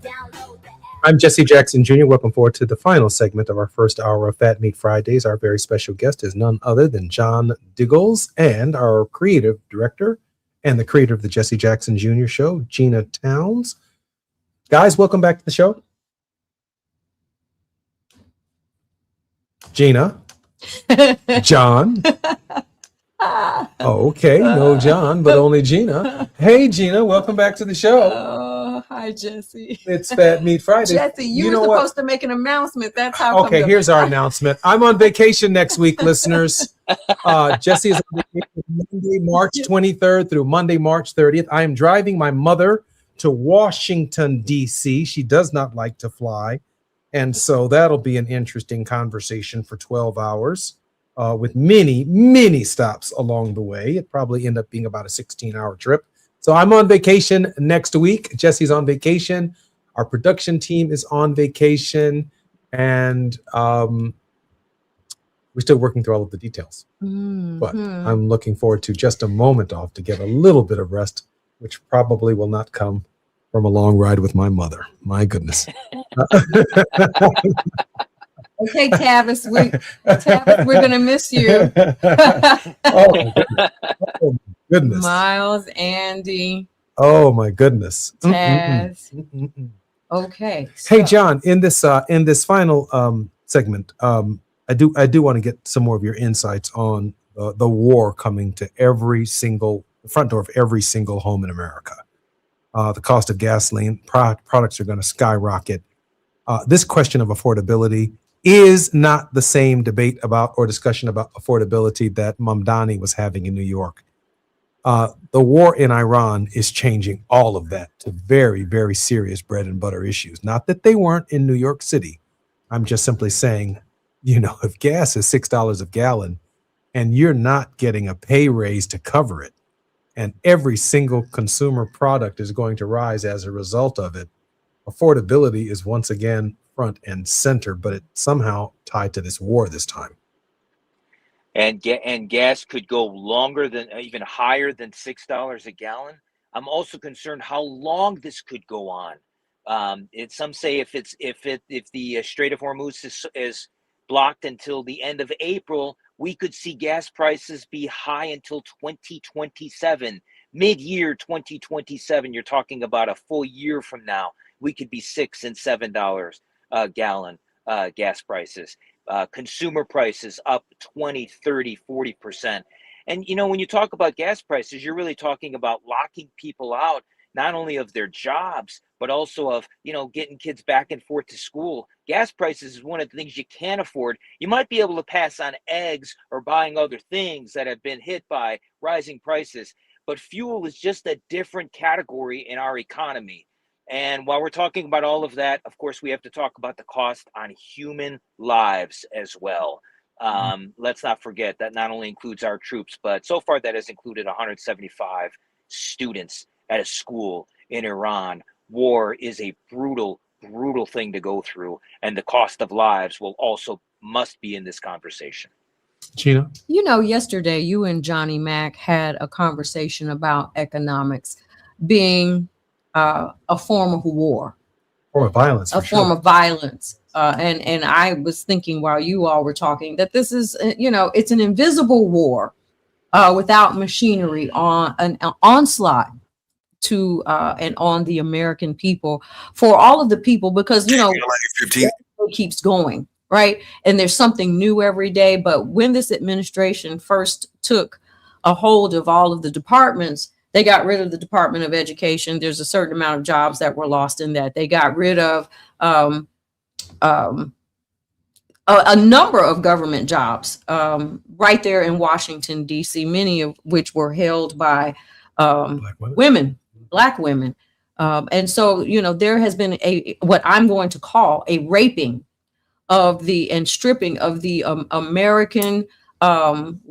S5: Download the app.
S6: I'm Jesse Jackson Jr. Welcome forward to the final segment of our first hour of Fat Meat Fridays. Our very special guest is none other than John Diggles and our creative director and the creator of the Jesse Jackson Jr. Show, Gina Towns. Guys, welcome back to the show. Gina. John. Oh, okay. No John, but only Gina. Hey, Gina. Welcome back to the show.
S7: Oh, hi, Hi, Jesse.
S6: It's Fat Meat Friday.
S7: Jesse, you were
S6: know what?
S7: supposed to make an announcement. That's how.
S6: Okay, here's our announcement. I'm on vacation next week, listeners. Jesse is on vacation Monday, March 23rd through Monday, March 30th. I am driving my mother to Washington, D.C. She does not like to fly. And so that'll be an interesting conversation for 12 hours with many, many stops along the way. It probably end up being about a 16-hour trip. So I'm on vacation next week. Jesse's on vacation. Our production team is on vacation. And we're still working through all of the details. But I'm looking forward to just a moment off to get a little bit of rest, which probably will not come from a long ride with my mother. My goodness.
S7: Okay, Tavis, we're going to miss you.
S6: Oh, my goodness.
S7: Miles, Andy.
S6: Oh, my goodness.
S7: Taz. Okay.
S6: Hey, John, in this final segment, I do want to get some more of your insights on the war coming to the front door of every single home in America. The cost of gasoline products are going to skyrocket. This question of affordability is not the same debate about or discussion about affordability that Mamdani was having in New York. The war in Iran is changing all of that to very, very serious bread and butter issues. Not that they weren't in New York City. I'm just simply saying, if gas is $6 a gallon and you're not getting a pay raise to cover it, and every single consumer product is going to rise as a result of it, affordability is once again front and center, but it's somehow tied to this war this time.
S3: And gas could go longer than even higher than $6 a gallon. I'm also concerned how long this could go on. Some say if the Strait of Hormuz is blocked until the end of April, we could see gas prices be high until 2027, mid-year 2027. You're talking about a full year from now. We could be $6 and $7 a gallon gas prices. Consumer prices up 20, 30, 40%. And, when you talk about gas prices, you're really talking about locking people out, not only of their jobs, but also of, getting kids back and forth to school. Gas prices is one of the things you can't afford. You might be able to pass on eggs or buying other things that have been hit by rising prices, but fuel is just a different category in our economy. And while we're talking about all of that, of course, we have to talk about the cost on human lives as well. Let's not forget that not only includes our troops, but so far that has included 175 students at a school in Iran. War is a brutal, brutal thing to go through, and the cost of lives must be in this conversation.
S6: Gina?
S7: Yesterday you and Johnny Mack had a conversation about economics being a form of war.
S6: Form of violence.
S7: Form of violence. And I was thinking while you all were talking that this is, it's an invisible war without machinery, on an onslaught to and on the American people, for all of the people, because it keeps going, right? And there's something new every day. But when this administration first took a hold of all of the departments, they got rid of the Department of Education. There's a certain amount of jobs that were lost in that. They got rid of a number of government jobs right there in Washington, D.C., many of which were held by Black women. And so, there has been what I'm going to call a raping and stripping of the American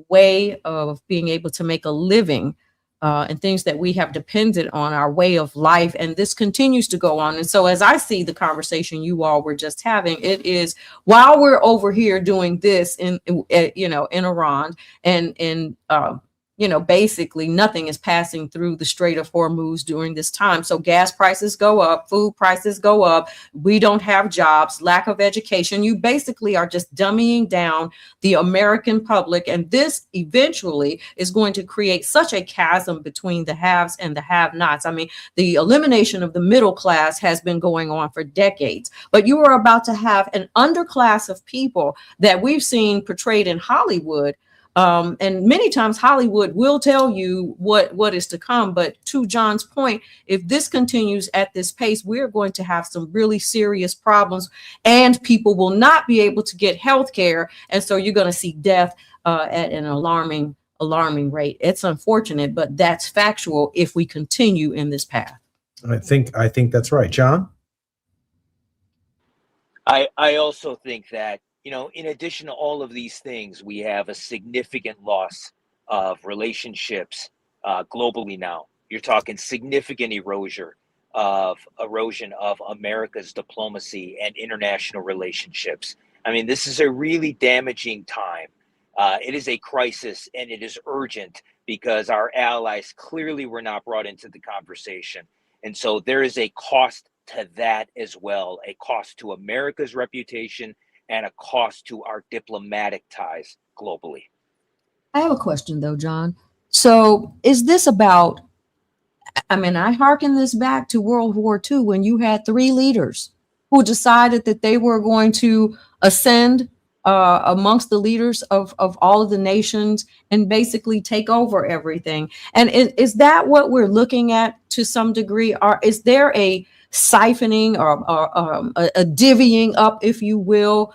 S7: way of being able to make a living and things that we have depended on, our way of life. And this continues to go on. And so as I see the conversation you all were just having, it is while we're over here doing this in Iran and in basically nothing is passing through the Strait of Hormuz during this time. So gas prices go up, food prices go up. We don't have jobs, lack of education. You basically are just dumbing down the American public. And this eventually is going to create such a chasm between the haves and the have-nots. I mean, the elimination of the middle class has been going on for decades, but you are about to have an underclass of people that we've seen portrayed in Hollywood And many times Hollywood will tell you what is to come. But to John's point, if this continues at this pace, we're going to have some really serious problems, and people will not be able to get health care. And so you're going to see death at an alarming rate. It's unfortunate, but that's factual if we continue in this path.
S6: I think that's right. John?
S3: I also think that, in addition to all of these things, we have a significant loss of relationships globally now. You're talking significant erosion of America's diplomacy and international relationships. I mean, this is a really damaging time. It is a crisis, and it is urgent because our allies clearly were not brought into the conversation. And so there is a cost to that as well, a cost to America's reputation and a cost to our diplomatic ties globally.
S7: I have a question though, John. So is this about, I hearken this back to World War II when you had 3 leaders who decided that they were going to ascend amongst the leaders of all of the nations and basically take over everything. And is that what we're looking at to some degree? Or is there a siphoning or a divvying up, if you will,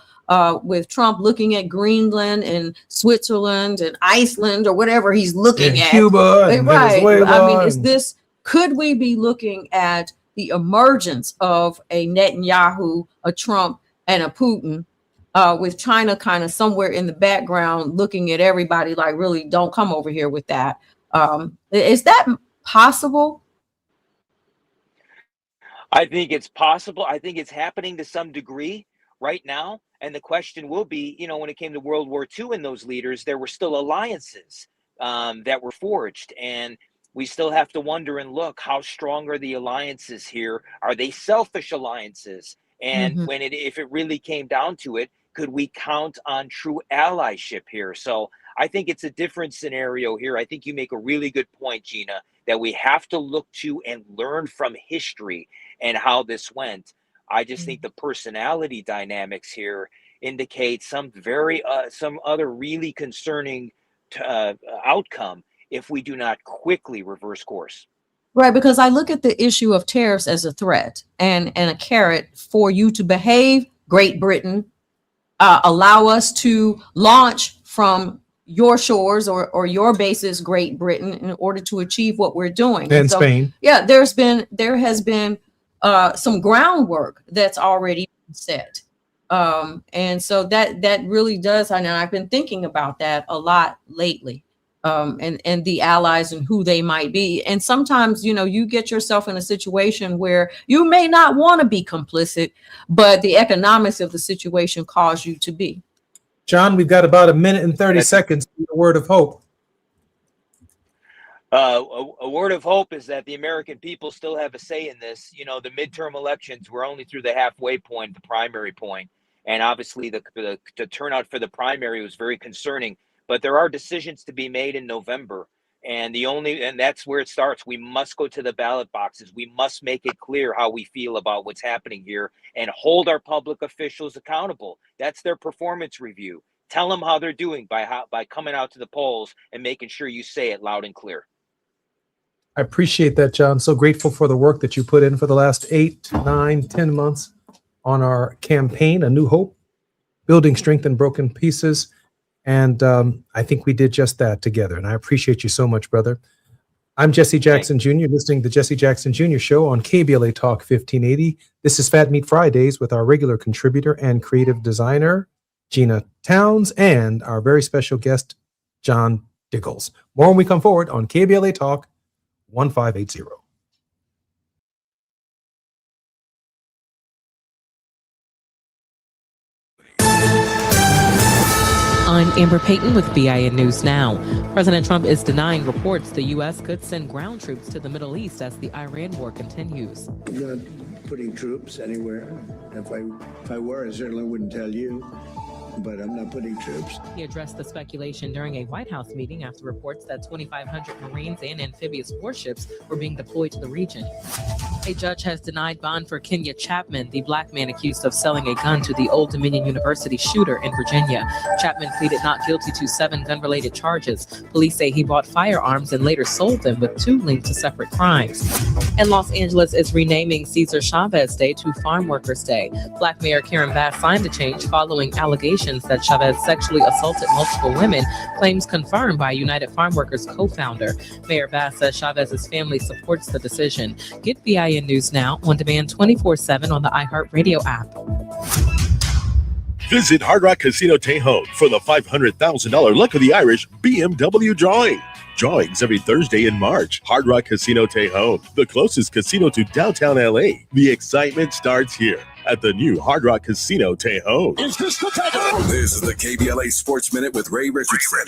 S7: with Trump looking at Greenland and Switzerland and Iceland or whatever he's looking at?
S6: Cuba and
S7: right.
S6: Venezuela.
S7: Could we be looking at the emergence of a Netanyahu, a Trump, and a Putin, with China kind of somewhere in the background looking at everybody like, really, don't come over here with that? Is that possible?
S3: I think it's possible. I think it's happening to some degree right now. And the question will be, when it came to World War II and those leaders, there were still alliances that were forged. And we still have to wonder and look, how strong are the alliances here? Are they selfish alliances? And if it really came down to it, could we count on true allyship here? So I think it's a different scenario here. I think you make a really good point, Gina, that we have to look to and learn from history and how this went. I just think the personality dynamics here indicate some other really concerning outcome if we do not quickly reverse course.
S7: Right, because I look at the issue of tariffs as a threat and a carrot for you to behave, Great Britain, allow us to launch from your shores or your bases, Great Britain, in order to achieve what we're doing.
S6: And so, Spain.
S7: Yeah, there has been some groundwork that's already been set. And so that really does, and I've been thinking about that a lot lately. And the allies and who they might be. And sometimes, you get yourself in a situation where you may not want to be complicit, but the economics of the situation cause you to be.
S6: John, we've got about 1 minute and 30 seconds. A word of hope.
S3: A word of hope is that the American people still have a say in this. The midterm elections were only through the halfway point, the primary point. And obviously the turnout for the primary was very concerning. But there are decisions to be made in November, and that's where it starts. We must go to the ballot boxes. We must make it clear how we feel about what's happening here and hold our public officials accountable. That's their performance review. Tell them how they're doing by coming out to the polls and making sure you say it loud and clear.
S6: I appreciate that, John. So grateful for the work that you put in for the last 8, 9, 10 months on our campaign, A New Hope, Building Strength in Broken Pieces. And I think we did just that together. And I appreciate you so much, brother. I'm Jesse Jackson Jr., listening to the Jesse Jackson Jr. Show on KBLA Talk 1580. This is Fat Meat Fridays with our regular contributor and creative designer, Gina Towns, and our very special guest, John Diggles. More when we come forward on KBLA Talk 1580.
S12: I'm Amber Payton with BIN News Now. President Trump is denying reports the U.S. could send ground troops to the Middle East as the Iran war continues.
S13: I'm not putting troops anywhere. If I were, I certainly wouldn't tell you, but I'm not putting troops.
S12: He addressed the speculation during a White House meeting after reports that 2,500 Marines and amphibious warships were being deployed to the region. A judge has denied bond for Kenya Chapman, the black man accused of selling a gun to the Old Dominion University shooter in Virginia. Chapman pleaded not guilty to 7 gun-related charges. Police say he bought firearms and later sold them, with 2 linked to separate crimes. And Los Angeles is renaming Cesar Chavez Day to Farm Workers Day. Black Mayor Karen Bass signed the change following allegations that Chavez sexually assaulted multiple women, claims confirmed by United Farm Workers co-founder. Mayor Bass says Chavez's family supports the decision. Get BIN News Now on demand 24/7 on the iHeartRadio app.
S14: Visit Hard Rock Casino Tejon for the $500,000 Luck of the Irish BMW drawing. Drawings every Thursday in March. Hard Rock Casino Tejon, the closest casino to downtown LA. The excitement starts here at the new Hard Rock Casino Tejon.
S8: This is the KBLA Sports Minute with Ray Richardson.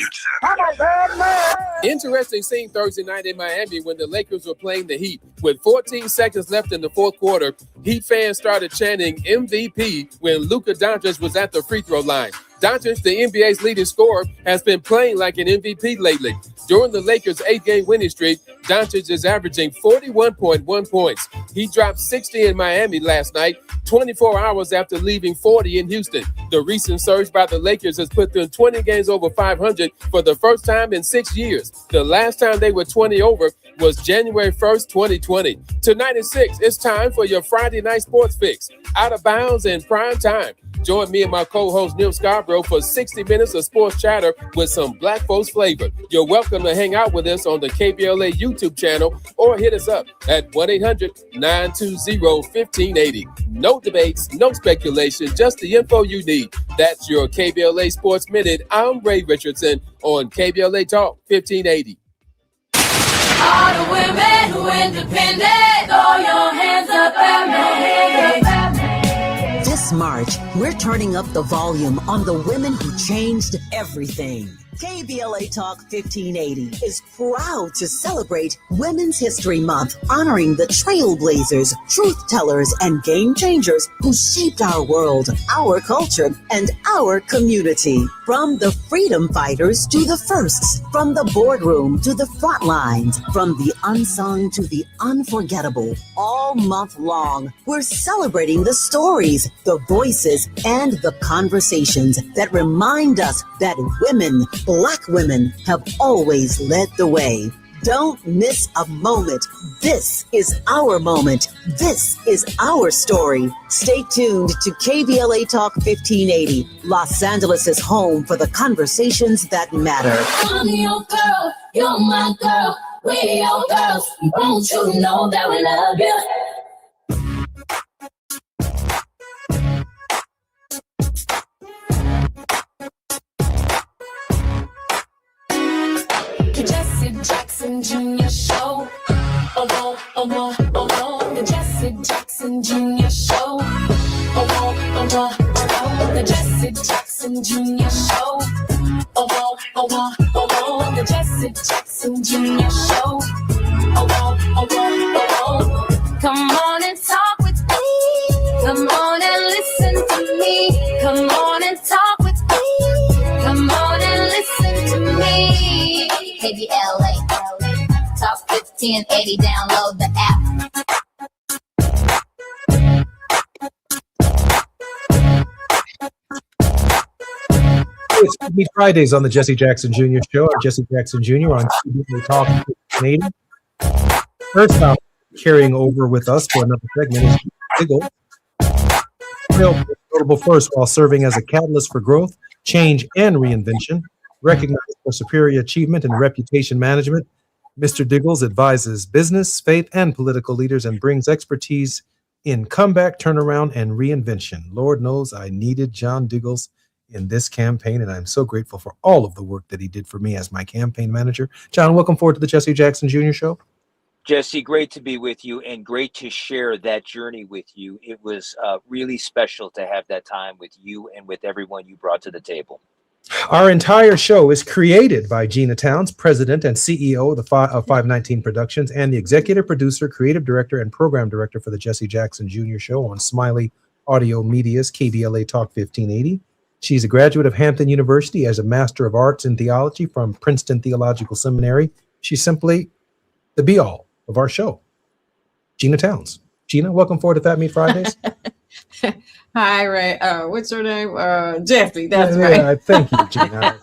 S1: Interesting scene Thursday night in Miami when the Lakers were playing the Heat. With 14 seconds left in the fourth quarter, Heat fans started chanting MVP when Luka Doncic was at the free throw line. Doncic, the NBA's leading scorer, has been playing like an MVP lately. During the Lakers' 8-game winning streak, Doncic is averaging 41.1 points. He dropped 60 in Miami last night, 24 hours after leaving 40 in Houston. The recent surge by the Lakers has put them 20 games over 500 for the first time in 6 years. The last time they were 20 over was January 1st, 2020. Tonight at 6, it's time for your Friday night sports fix. Out of bounds and prime time. Join me and my co-host Neil Scarborough for 60 minutes of sports chatter with some Black folks flavor. You're welcome to hang out with us on the KBLA YouTube channel or hit us up at 1-800-920-1580. No debates, no speculation, just the info you need. That's your KBLA Sports Minute. I'm Ray Richardson on KBLA Talk 1580.
S5: All the women who independent, throw your hands up at me.
S9: This March, we're turning up the volume on the women who changed everything. KBLA Talk 1580 is proud to celebrate Women's History Month, honoring the trailblazers, truth tellers, and game changers who shaped our world, our culture, and our community. From the freedom fighters to the firsts, from the boardroom to the front lines, from the unsung to the unforgettable, all month long, we're celebrating the stories, the voices, and the conversations that remind us that women, Black women, have always led the way. Don't miss a moment. This is our moment. This is our story. Stay tuned to KBLA Talk 1580, Los Angeles' home for the conversations that matter.
S5: I'm your girl, you're my girl, we're your girls. Won't you know that we love you? Jesse Jackson Jr. Show. Oh, the Jesse Jackson Jr. Show. Oh, the Jesse Jackson Jr. Show. Oh, the Jesse Jackson Jr. Show. Oh. Come on and talk with me. Come on and listen to me. Come on and talk with me. Come on and listen to me.
S10: KBLA Talk 1580, download the app.
S6: It's Meet Fridays on the Jesse Jackson Jr. Show. I'm Jesse Jackson Jr. on KBLA Talk 1580. First up, carrying over with us for another segment is Diggle. Real notable first while serving as a catalyst for growth, change, and reinvention. Recognized for superior achievement in reputation management, Mr. Diggles advises business, faith, and political leaders and brings expertise in comeback, turnaround, and reinvention. Lord knows I needed John Diggles in this campaign, and I'm so grateful for all of the work that he did for me as my campaign manager. John, welcome forward to the Jesse Jackson Jr. Show.
S3: Jesse, great to be with you and great to share that journey with you. It was really special to have that time with you and with everyone you brought to the table.
S6: Our entire show is created by Gina Towns, president and CEO of 519 Productions, and the executive producer, creative director, and program director for the Jesse Jackson Jr. Show on Smiley Audio Media's KBLA Talk 1580. She's a graduate of Hampton University as a Master of Arts in Theology from Princeton Theological Seminary. She's simply the be-all of our show. Gina Towns. Gina, welcome forward to Fat Meat Fridays.
S7: Hi, Ray. What's her name? Jeffy. That's right.
S6: Yeah, thank you, Gina.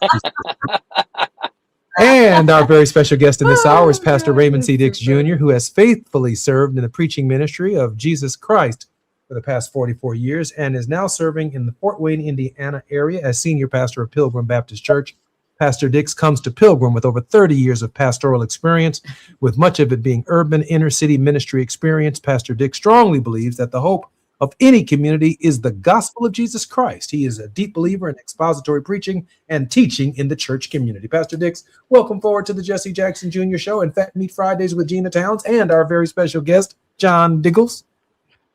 S6: And our very special guest in this hour is Pastor Raymond C. Dix Jr., who has faithfully served in the preaching ministry of Jesus Christ for the past 44 years and is now serving in the Fort Wayne, Indiana area as senior pastor of Pilgrim Baptist Church. Pastor Dix comes to Pilgrim with over 30 years of pastoral experience, with much of it being urban inner city ministry experience. Pastor Dix strongly believes that the hope of any community is the gospel of Jesus Christ. He is a deep believer in expository preaching and teaching in the church community. Pastor Dix, welcome forward to the Jesse Jackson Jr. Show and Fat Meat Fridays with Gina Towns and our very special guest, John Diggles.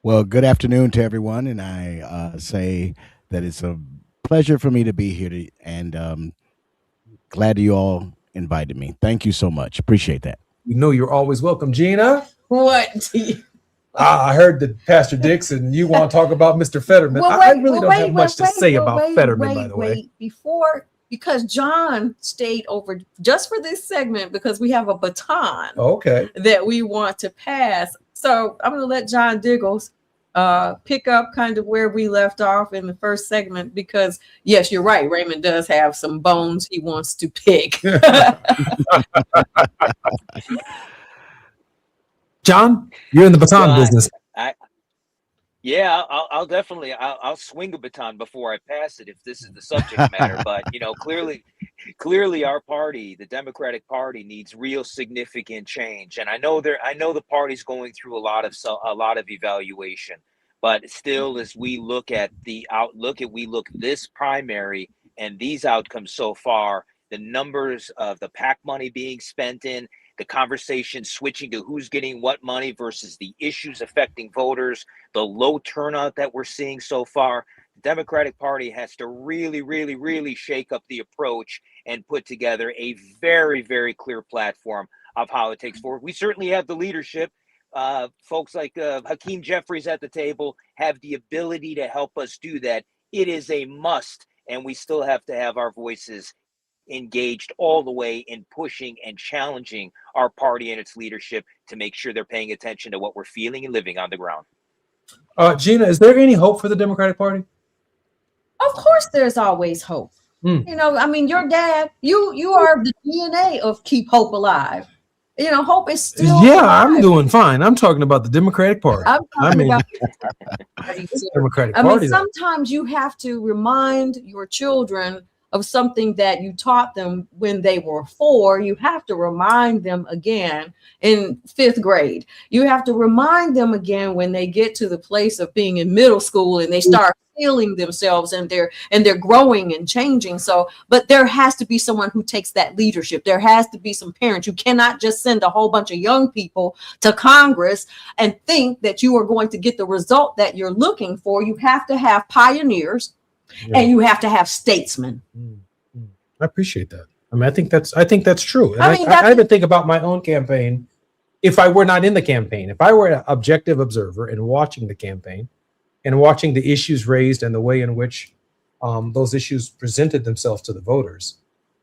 S11: Well, good afternoon to everyone, and I say that it's a pleasure for me to be here, and glad you all invited me. Thank you so much. Appreciate that.
S6: You know you're always welcome, Gina.
S7: What?
S6: I heard that Pastor Dix and you want to talk about Mr. Fetterman. I really don't have much to say about Fetterman, by the way.
S7: Because John stayed over just for this segment because we have a baton that we want to pass. So I'm going to let John Diggles pick up kind of where we left off in the first segment because, yes, you're right. Raymond does have some bones he wants to pick.
S6: John, you're in the baton business.
S3: I'll definitely I'll swing a baton before I pass it if this is the subject matter. But clearly our party, the Democratic Party, needs real significant change. And I know the party's going through a lot of evaluation. But still, as we look at this primary and these outcomes so far, the numbers of the PAC money being spent in, the conversation switching to who's getting what money versus the issues affecting voters, the low turnout that we're seeing so far, the Democratic Party has to really, really, really shake up the approach and put together a very, very clear platform of how it takes forward. We certainly have the leadership. Folks like Hakeem Jeffries at the table have the ability to help us do that. It is a must, and we still have to have our voices engaged all the way in pushing and challenging our party and its leadership to make sure they're paying attention to what we're feeling and living on the ground.
S6: Gina, is there any hope for the Democratic Party?
S7: Of course, there's always hope. Your dad, you are the DNA of Keep Hope Alive. Hope is still alive.
S6: I'm doing fine. I'm talking about the Democratic Party. Democratic Party.
S7: Sometimes you have to remind your children of something that you taught them when they were 4. You have to remind them again in 5th grade. You have to remind them again when they get to the place of being in middle school and they start feeling themselves and they're growing and changing. But there has to be someone who takes that leadership. There has to be some parents. You cannot just send a whole bunch of young people to Congress and think that you are going to get the result that you're looking for. You have to have pioneers. Yeah. And you have to have statesmen.
S6: I appreciate that. I think that's true. And I even think about my own campaign. If I were not in the campaign, if I were an objective observer and watching the campaign and watching the issues raised and the way in which those issues presented themselves to the voters,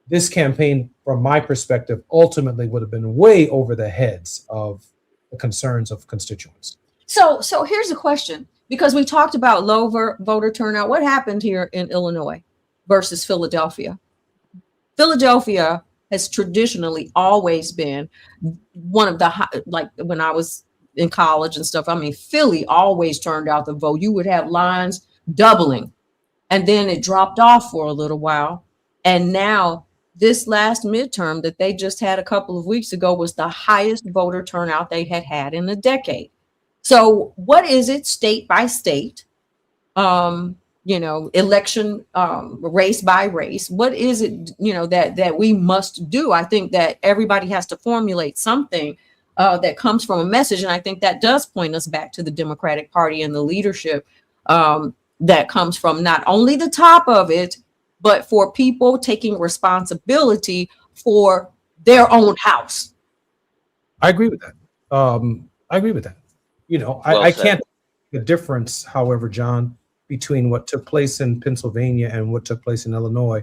S6: this campaign, from my perspective, ultimately would have been way over the heads of the concerns of constituents.
S7: So here's a question. Because we talked about low voter turnout. What happened here in Illinois versus Philadelphia? Philadelphia has traditionally always been one of the, like when I was in college and stuff, Philly always turned out the vote. You would have lines doubling and then it dropped off for a little while. And now this last midterm that they just had a couple of weeks ago was the highest voter turnout they had in a decade. So what is it state by state, election race by race? What is it, that we must do? I think that everybody has to formulate something that comes from a message. And I think that does point us back to the Democratic Party and the leadership that comes from not only the top of it, but for people taking responsibility for their own house.
S6: I agree with that. I can't see the difference, however, John, between what took place in Pennsylvania and what took place in Illinois,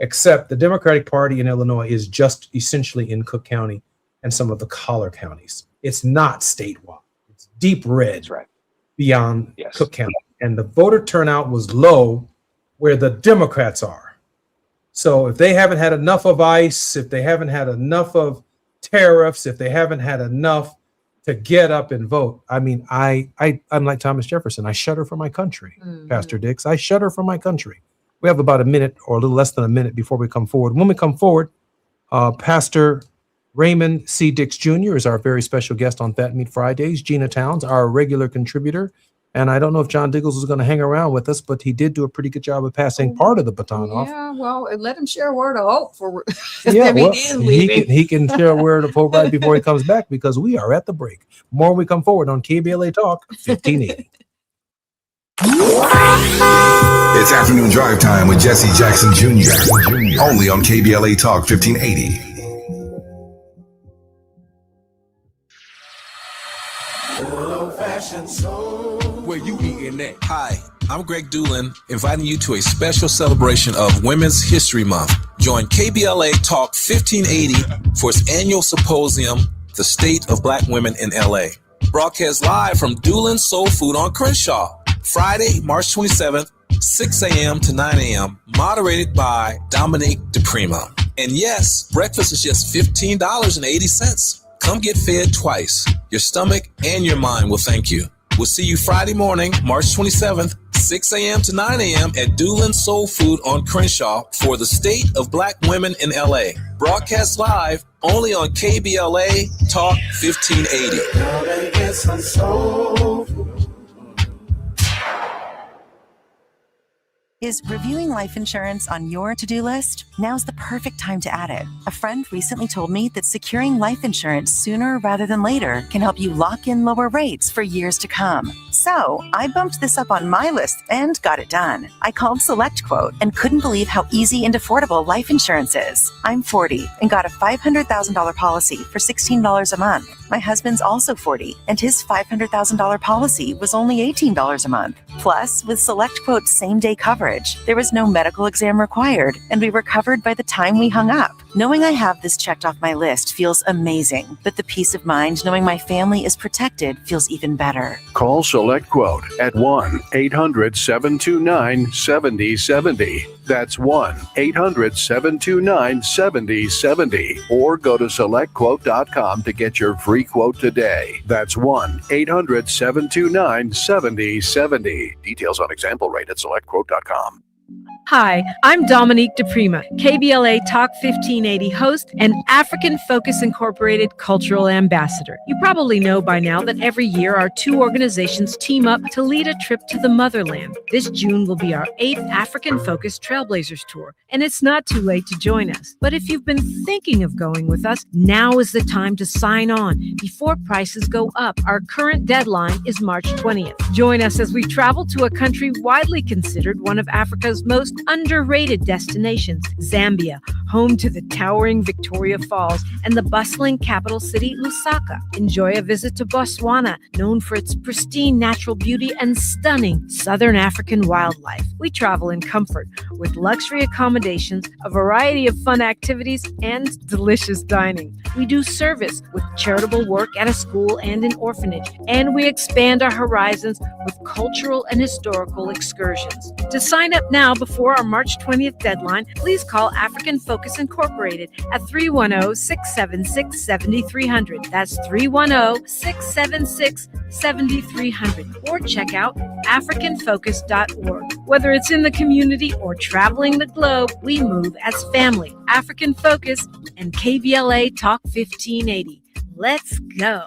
S6: except the Democratic Party in Illinois is just essentially in Cook County and some of the collar counties. It's not statewide. It's deep red.
S3: That's right.
S6: Beyond
S3: Yes.
S6: Cook County. And the voter turnout was low where the Democrats are. So if they haven't had enough of ICE, if they haven't had enough of tariffs, if they haven't had enough to get up and vote, I mean, I'm like Thomas Jefferson. I shudder for my country, Pastor Dix. I shudder for my country. We have about a minute or a little less than a minute before we come forward. When we come forward, Pastor Raymond C. Dix Jr. is our very special guest on Fat Meat Fridays. Gina Towns, our regular contributor. And I don't know if John Diggles is going to hang around with us, but he did do a pretty good job of passing part of the baton off.
S7: Yeah, well, let him share a word of hope for.
S6: Yeah,
S7: if
S6: well,
S7: he is leaving.
S6: he can share a word of hope right before he comes back because we are at the break. More when we come forward on KBLA Talk 1580.
S8: It's afternoon drive time with Jesse Jackson Jr. Only on KBLA Talk 1580.
S2: Old-fashioned soul.
S1: Where you eating at?
S4: Hi, I'm Greg Doolin, inviting you to a special celebration of Women's History Month. Join KBLA Talk 1580 for its annual symposium, The State of Black Women in LA. Broadcast live from Doolin Soul Food on Crenshaw, Friday, March 27th, 6 a.m. to 9 a.m., moderated by Dominique DePrima. And yes, breakfast is just $15.80. Come get fed twice. Your stomach and your mind will thank you. We'll see you Friday morning, March 27th, 6 a.m. to 9 a.m. at Doolin Soul Food on Crenshaw for the State of Black Women in LA. Broadcast live only on KBLA Talk 1580.
S2: Gotta get some soul food.
S15: Is reviewing life insurance on your to-do list? Now's the perfect time to add it. A friend recently told me that securing life insurance sooner rather than later can help you lock in lower rates for years to come. So I bumped this up on my list and got it done. I called SelectQuote and couldn't believe how easy and affordable life insurance is. I'm 40 and got a $500,000 policy for $16 a month. My husband's also 40 and his $500,000 policy was only $18 a month. Plus, with SelectQuote's same-day coverage, there was no medical exam required, and we were covered by the time we hung up. Knowing I have this checked off my list feels amazing, but the peace of mind knowing my family is protected feels even better.
S16: Call SelectQuote at 1-800-729-7070. That's 1-800-729-7070. Or go to SelectQuote.com to get your free quote today. That's 1-800-729-7070. Details on example rate at SelectQuote.com.
S17: Hi, I'm Dominique DePrima, KBLA Talk 1580 host and African Focus Incorporated cultural ambassador. You probably know by now that every year our two organizations team up to lead a trip to the motherland. This June will be our 8th African Focus Trailblazers Tour, and it's not too late to join us. But if you've been thinking of going with us, now is the time to sign on before prices go up. Our current deadline is March 20th. Join us as we travel to a country widely considered one of Africa's most underrated destinations, Zambia, home to the towering Victoria Falls and the bustling capital city, Lusaka. Enjoy a visit to Botswana, known for its pristine natural beauty and stunning Southern African wildlife. We travel in comfort with luxury accommodations, a variety of fun activities, and delicious dining. We do service with charitable work at a school and an orphanage, and we expand our horizons with cultural and historical excursions. To sign up now before our March 20th deadline, please call African Focus Incorporated at 310-676-7300. That's 310-676-7300. Or check out africanfocus.org. Whether it's in the community or traveling the globe, we move as family. African Focus and KBLA Talk 1580. Let's go.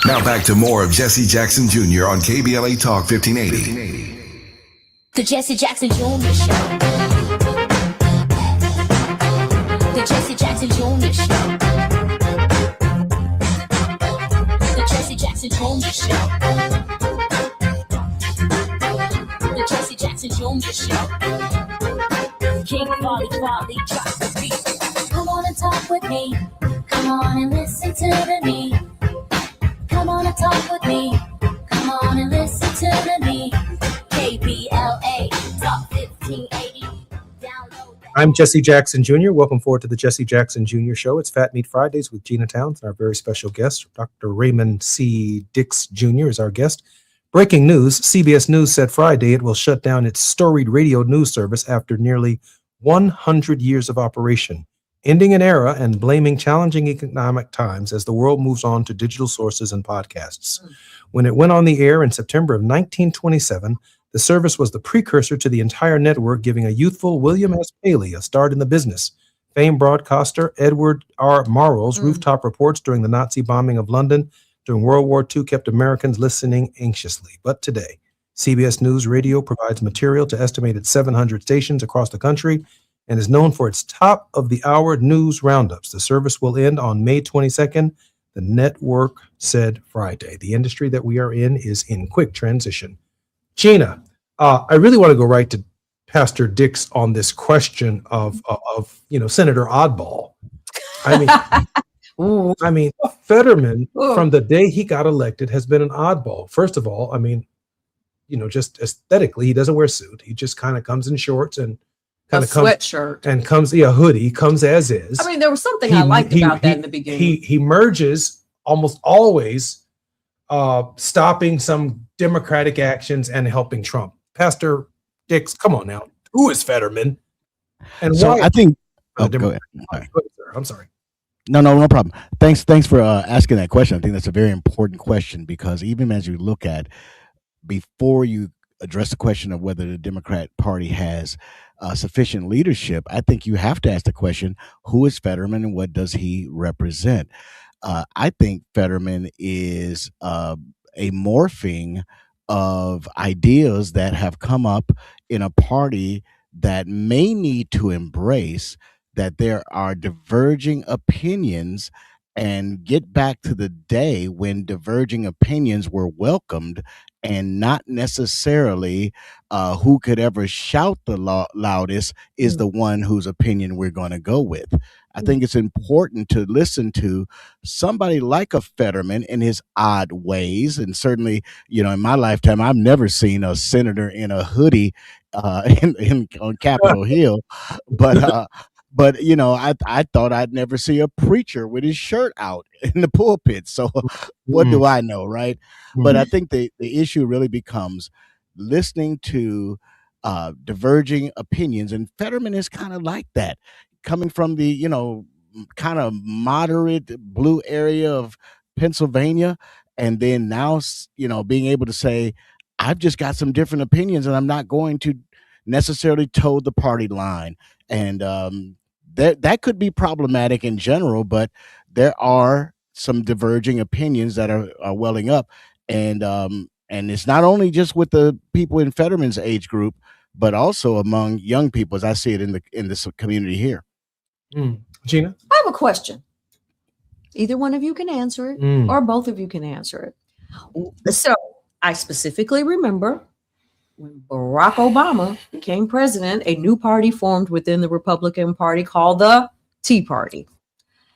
S8: Now back to more of Jesse Jackson Jr. on KBLA Talk 1580.
S5: The Jesse Jackson Jr. Show. The Jesse Jackson Jr. Show. The Jesse Jackson Jr. Show. The Jesse Jackson Jr. Show. King Volley, drop the beat. Come on and talk with me. Come on and listen to me. Come on and talk with me. Come on and listen to me. KBLA Talk 1580. Download that.
S6: I'm Jesse Jackson Jr. Welcome forward to the Jesse Jackson Jr. Show. It's Fat Meat Fridays with Gina Towns. Our very special guest, Dr. Raymond C. Dix Jr. is our guest. Breaking news, CBS News said Friday it will shut down its storied radio news service after nearly 100 years of operation, ending an era and blaming challenging economic times as the world moves on to digital sources and podcasts. When it went on the air in September of 1927, the service was the precursor to the entire network, giving a youthful William S. Paley a start in the business. Famed broadcaster Edward R. Murrow's rooftop reports during the Nazi bombing of London during World War II kept Americans listening anxiously. But today, CBS News Radio provides material to estimated 700 stations across the country and is known for its top-of-the-hour news roundups. The service will end on May 22nd, the network said Friday. The industry that we are in is in quick transition. Gina, I really want to go right to Pastor Dix on this question of Senator Oddball. I mean, Fetterman, from the day he got elected, has been an oddball. First of all, just aesthetically, he doesn't wear a suit. He just kind of comes in shorts and kind of comes
S7: sweatshirt
S6: and comes a hoodie, comes as is.
S7: There was something I liked about that in the beginning.
S6: He merges almost always stopping some Democratic actions and helping Trump. Pastor Dix, come on now. Who is Fetterman? And
S11: so
S6: why?
S11: I think.
S6: Go
S11: go
S6: ahead.
S11: ahead.
S6: I'm sorry.
S11: No problem. Thanks for asking that question. I think that's a very important question because even as you look at before you address the question of whether the Democrat Party has sufficient leadership, I think you have to ask the question: who is Fetterman and what does he represent? I think Fetterman is a morphing of ideas that have come up in a party that may need to embrace that there are diverging opinions and get back to the day when diverging opinions were welcomed and not necessarily who could ever shout the loudest is the one whose opinion we're going to go with. I think it's important to listen to somebody like a Fetterman in his odd ways. And certainly, in my lifetime, I've never seen a senator in a hoodie on Capitol Hill. But I thought I'd never see a preacher with his shirt out in the pulpit. So what do I know, right? But I think the issue really becomes listening to diverging opinions. And Fetterman is kind of like that, coming from the, kind of moderate blue area of Pennsylvania. And then now, being able to say, I've just got some different opinions and I'm not going to necessarily toe the party line. And that could be problematic in general, but there are some diverging opinions that are welling up. And it's not only just with the people in Fetterman's age group, but also among young people, as I see it in this community here.
S6: Gina?
S7: I have a question. Either one of you can answer it or both of you can answer it. So I specifically remember when Barack Obama became president, a new party formed within the Republican Party called the Tea Party.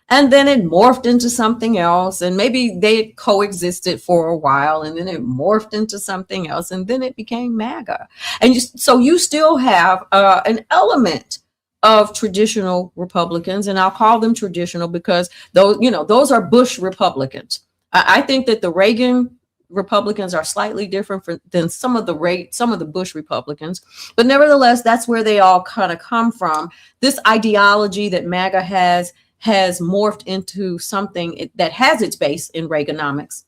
S7: And then it morphed into something else. And maybe they coexisted for a while. And then it morphed into something else. And then it became MAGA. And so you still have an element of traditional Republicans. And I'll call them traditional because those are Bush Republicans. I think that the Reagan Republicans are slightly different than some of the Bush Republicans, but nevertheless, that's where they all kind of come from. This ideology that MAGA has morphed into something that has its base in Reaganomics,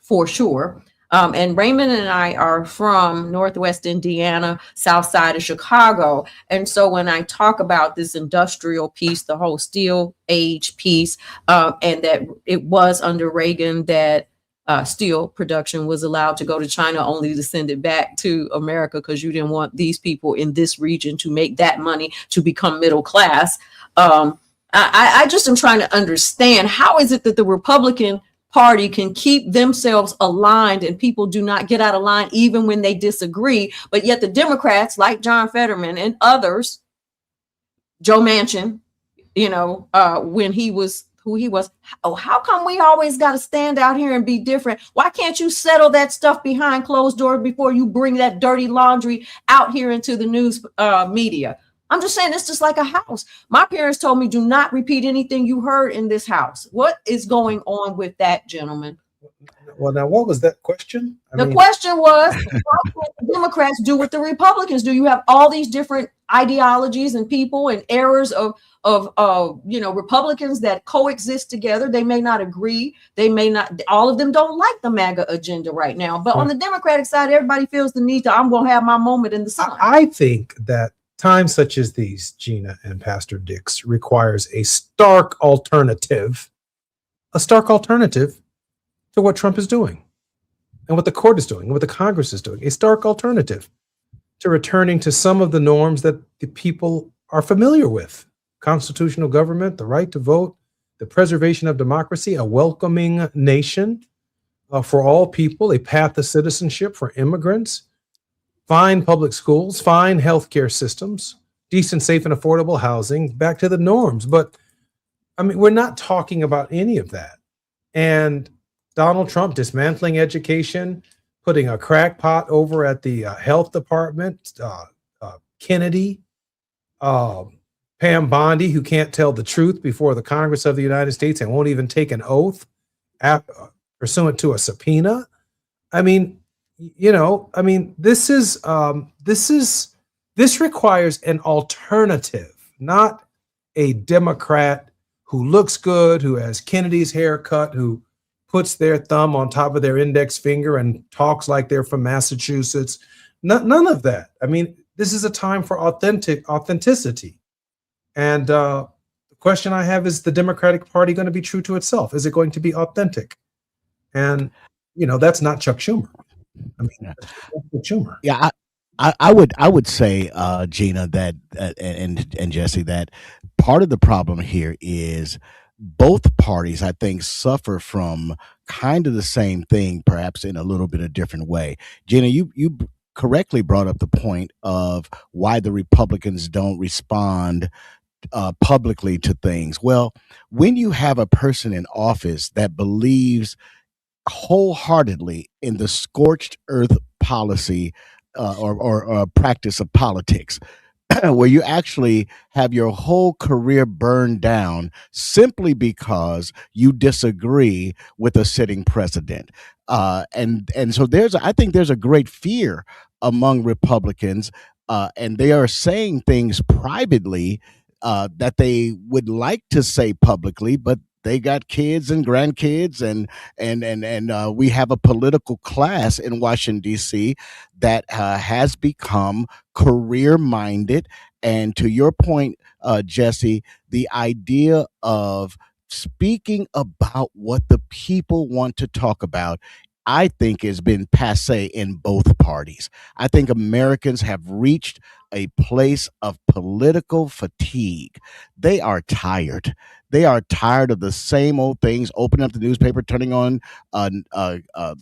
S7: for sure. And Raymond and I are from Northwest Indiana, South Side of Chicago. And so when I talk about this industrial piece, the whole steel age piece, and that it was under Reagan that steel production was allowed to go to China only to send it back to America because you didn't want these people in this region to make that money to become middle class. I just am trying to understand, how is it that the Republican Party can keep themselves aligned and people do not get out of line even when they disagree, but yet the Democrats like John Fetterman and others, Joe Manchin, when he was who he was. Oh, how come we always got to stand out here and be different? Why can't you settle that stuff behind closed doors before you bring that dirty laundry out here into the news media?
S18: I'm just saying it's just like a house. My parents told me, do not repeat anything you heard in this house. What is going on with that, gentlemen?
S6: Well, now, what was that question?
S18: The question was, what will the Democrats do with the Republicans? Do you have all these different ideologies and people and errors of Republicans that coexist together? They may not agree. They may not. All of them don't like the MAGA agenda right now. But on the Democratic side, everybody feels the need to. I'm going to have my moment in the sun.
S6: I think that times such as these, Gina and Pastor Dix, requires a stark alternative to what Trump is doing and what the court is doing and what the Congress is doing, a stark alternative to returning to some of the norms that the people are familiar with. Constitutional government, the right to vote, the preservation of democracy, a welcoming nation for all people, a path to citizenship for immigrants, fine public schools, fine healthcare systems, decent, safe, and affordable housing, back to the norms. But I mean, we're not talking about any of that. And Donald Trump dismantling education, putting a crackpot over at the health department, Kennedy, Pam Bondi, who can't tell the truth before the Congress of the United States and won't even take an oath pursuant to a subpoena. I mean, this requires an alternative, not a Democrat who looks good, who has Kennedy's haircut, who puts their thumb on top of their index finger and talks like they're from Massachusetts. None of that. I mean, this is a time for authenticity. And the question I have is, the Democratic Party going to be true to itself? Is it going to be authentic? And, that's not Chuck Schumer. I mean, that's Chuck Schumer.
S11: Yeah, I would say, Gina, that and Jesse, that part of the problem here is both parties, I think, suffer from kind of the same thing, perhaps in a little bit of different way. Gina, you correctly brought up the point of why the Republicans don't respond publicly to things. Well, when you have a person in office that believes wholeheartedly in the scorched earth policy or practice of politics, where you actually have your whole career burned down simply because you disagree with a sitting president. And so I think there's a great fear among Republicans, and they are saying things privately that they would like to say publicly, but they got kids and grandkids, and we have a political class in Washington, D.C. that has become career-minded. And to your point, Jesse, the idea of speaking about what the people want to talk about, I think, has been passé in both parties. I think Americans have reached a place of political fatigue. They are tired. They are tired of the same old things, opening up the newspaper, turning on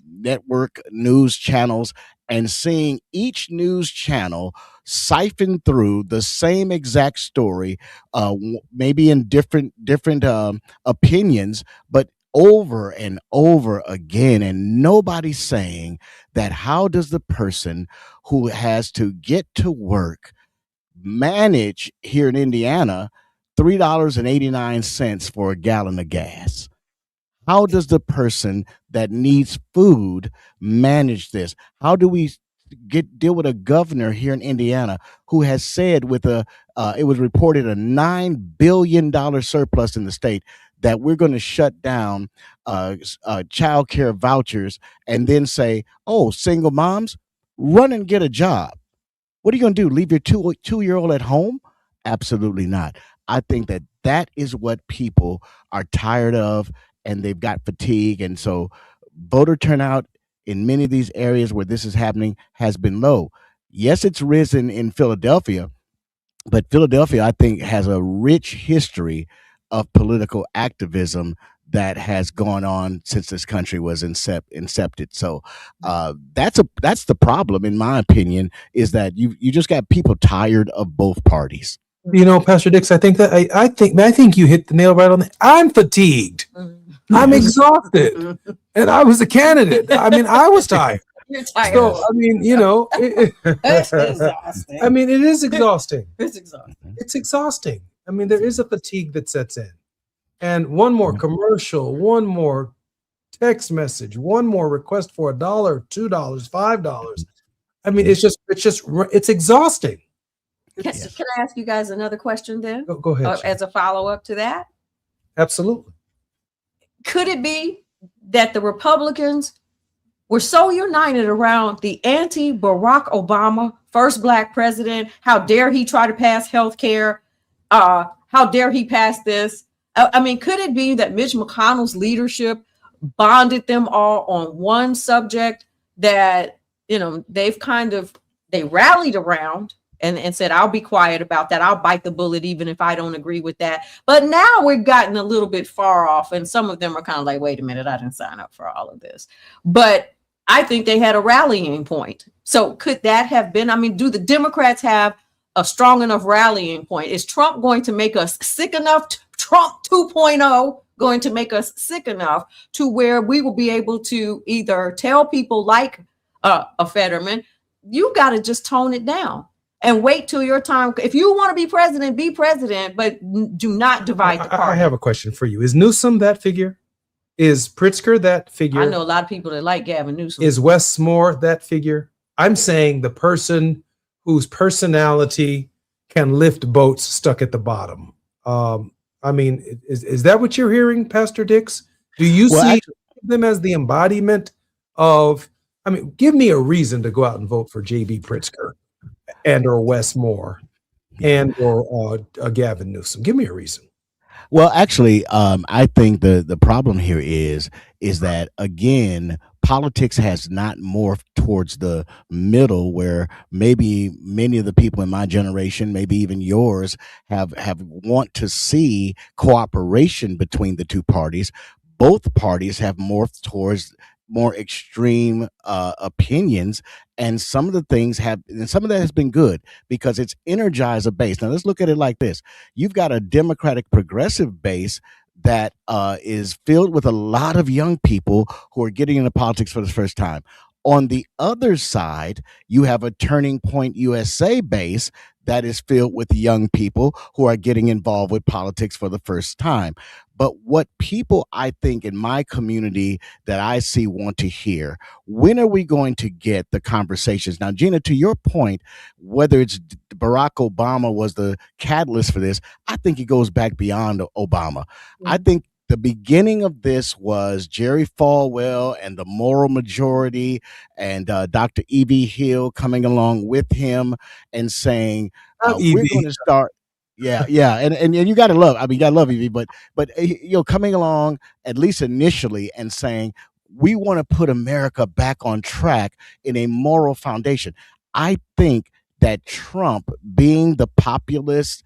S11: network news channels, and seeing each news channel siphon through the same exact story, maybe in different opinions, but over and over again. And nobody's saying that, how does the person who has to get to work manage here in Indiana $3.89 for a gallon of gas? How does the person that needs food manage this? How do we deal with a governor here in Indiana who has said, with it was reported a $9 billion surplus in the state, that we're going to shut down child care vouchers, and then say, oh, single moms, run and get a job. What are you going to do? Leave your two-year-old at home? Absolutely not. I think that is what people are tired of, and they've got fatigue. And so voter turnout in many of these areas where this is happening has been low. Yes, it's risen in Philadelphia, but Philadelphia, I think, has a rich history of political activism that has gone on since this country was incepted. So that's the problem, in my opinion, is that you just got people tired of both parties.
S6: Pastor Dix, I think you hit the nail right on. I'm fatigued. I'm exhausted, and I was a candidate. I mean, I was tired.
S18: You're tired.
S6: So I mean,
S18: That's exhausting.
S6: I mean, it is exhausting.
S18: It's exhausting.
S6: It's exhausting. I mean, there is a fatigue that sets in, and one more commercial, one more text message, one more request for $1, $2, $5. I mean, it's exhausting.
S18: Can I ask you guys another question then?
S6: Go ahead.
S18: As a follow-up to that?
S6: Absolutely.
S18: Could it be that the Republicans were so united around the anti-Barack Obama, first Black president? How dare he try to pass health care? How dare he pass this? I mean, could it be that Mitch McConnell's leadership bonded them all on one subject that, they rallied around and said, I'll be quiet about that. I'll bite the bullet even if I don't agree with that. But now we've gotten a little bit far off, and some of them are kind of like, wait a minute, I didn't sign up for all of this. But I think they had a rallying point. So could that have been, do the Democrats have a strong enough rallying point? Is Trump going to make us sick enough? Trump 2.0 going to make us sick enough to where we will be able to either tell people like a Fetterman, you got to just tone it down and wait till your time. If you want to be president, but do not divide the party.
S6: I have a question for you. Is Newsom that figure? Is Pritzker that figure?
S18: I know a lot of people that like Gavin Newsom.
S6: Is Wes Moore that figure? I'm saying the person whose personality can lift boats stuck at the bottom. Is that what you're hearing, Pastor Dix? Do you see them as the embodiment of, give me a reason to go out and vote for J.B. Pritzker and or Wes Moore and or Gavin Newsom. Give me a reason.
S11: Well, actually, I think the problem here is that, again, politics has not morphed towards the middle, where maybe many of the people in my generation, maybe even yours, have want to see cooperation between the two parties. Both parties have morphed towards more extreme opinions, and some of that has been good because it's energized a base. Now let's look at it like this: you've got a Democratic progressive base that is filled with a lot of young people who are getting into politics for the first time. On the other side, you have a Turning Point USA base that is filled with young people who are getting involved with politics for the first time. But what people, I think, in my community that I see want to hear, when are we going to get the conversations? Now, Gina, to your point, whether it's Barack Obama was the catalyst for this, I think it goes back beyond Obama. I think the beginning of this was Jerry Falwell and the Moral Majority and Dr. E.B. Hill coming along with him and saying, we're going to start. Yeah. And you got to love, you got to love Evie, but coming along at least initially and saying, we want to put America back on track in a moral foundation. I think that Trump, being the populist,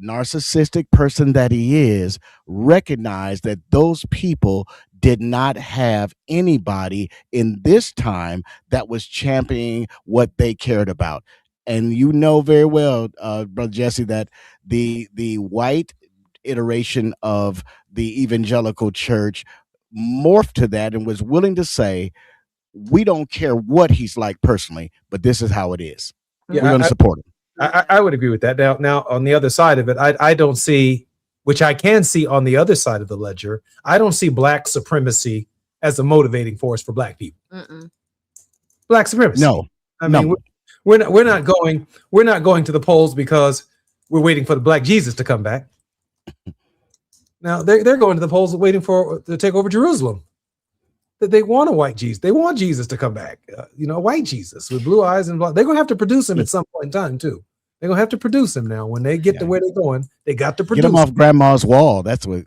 S11: narcissistic person that he is, recognized that those people did not have anybody in this time that was championing what they cared about. And you know very well, Brother Jesse, that the white iteration of the evangelical church morphed to that and was willing to say, we don't care what he's like personally, but this is how it is.
S6: Yeah,
S11: we're going to support him.
S6: I would agree with that. Now, on the other side of it, I don't see, which I can see on the other side of the ledger, I don't see Black supremacy as a motivating force for Black people. Black supremacy.
S11: No.
S6: We're not going to the polls because we're waiting for the Black Jesus to come back. Now they're going to the polls waiting to take over Jerusalem. They want a white Jesus. They want Jesus to come back. A white Jesus with blue eyes and blonde. They're gonna have to produce him at some point in time too. They're gonna have to produce him now. When they get to where they're going, they got to produce.
S11: Get him off Grandma's wall. That's what.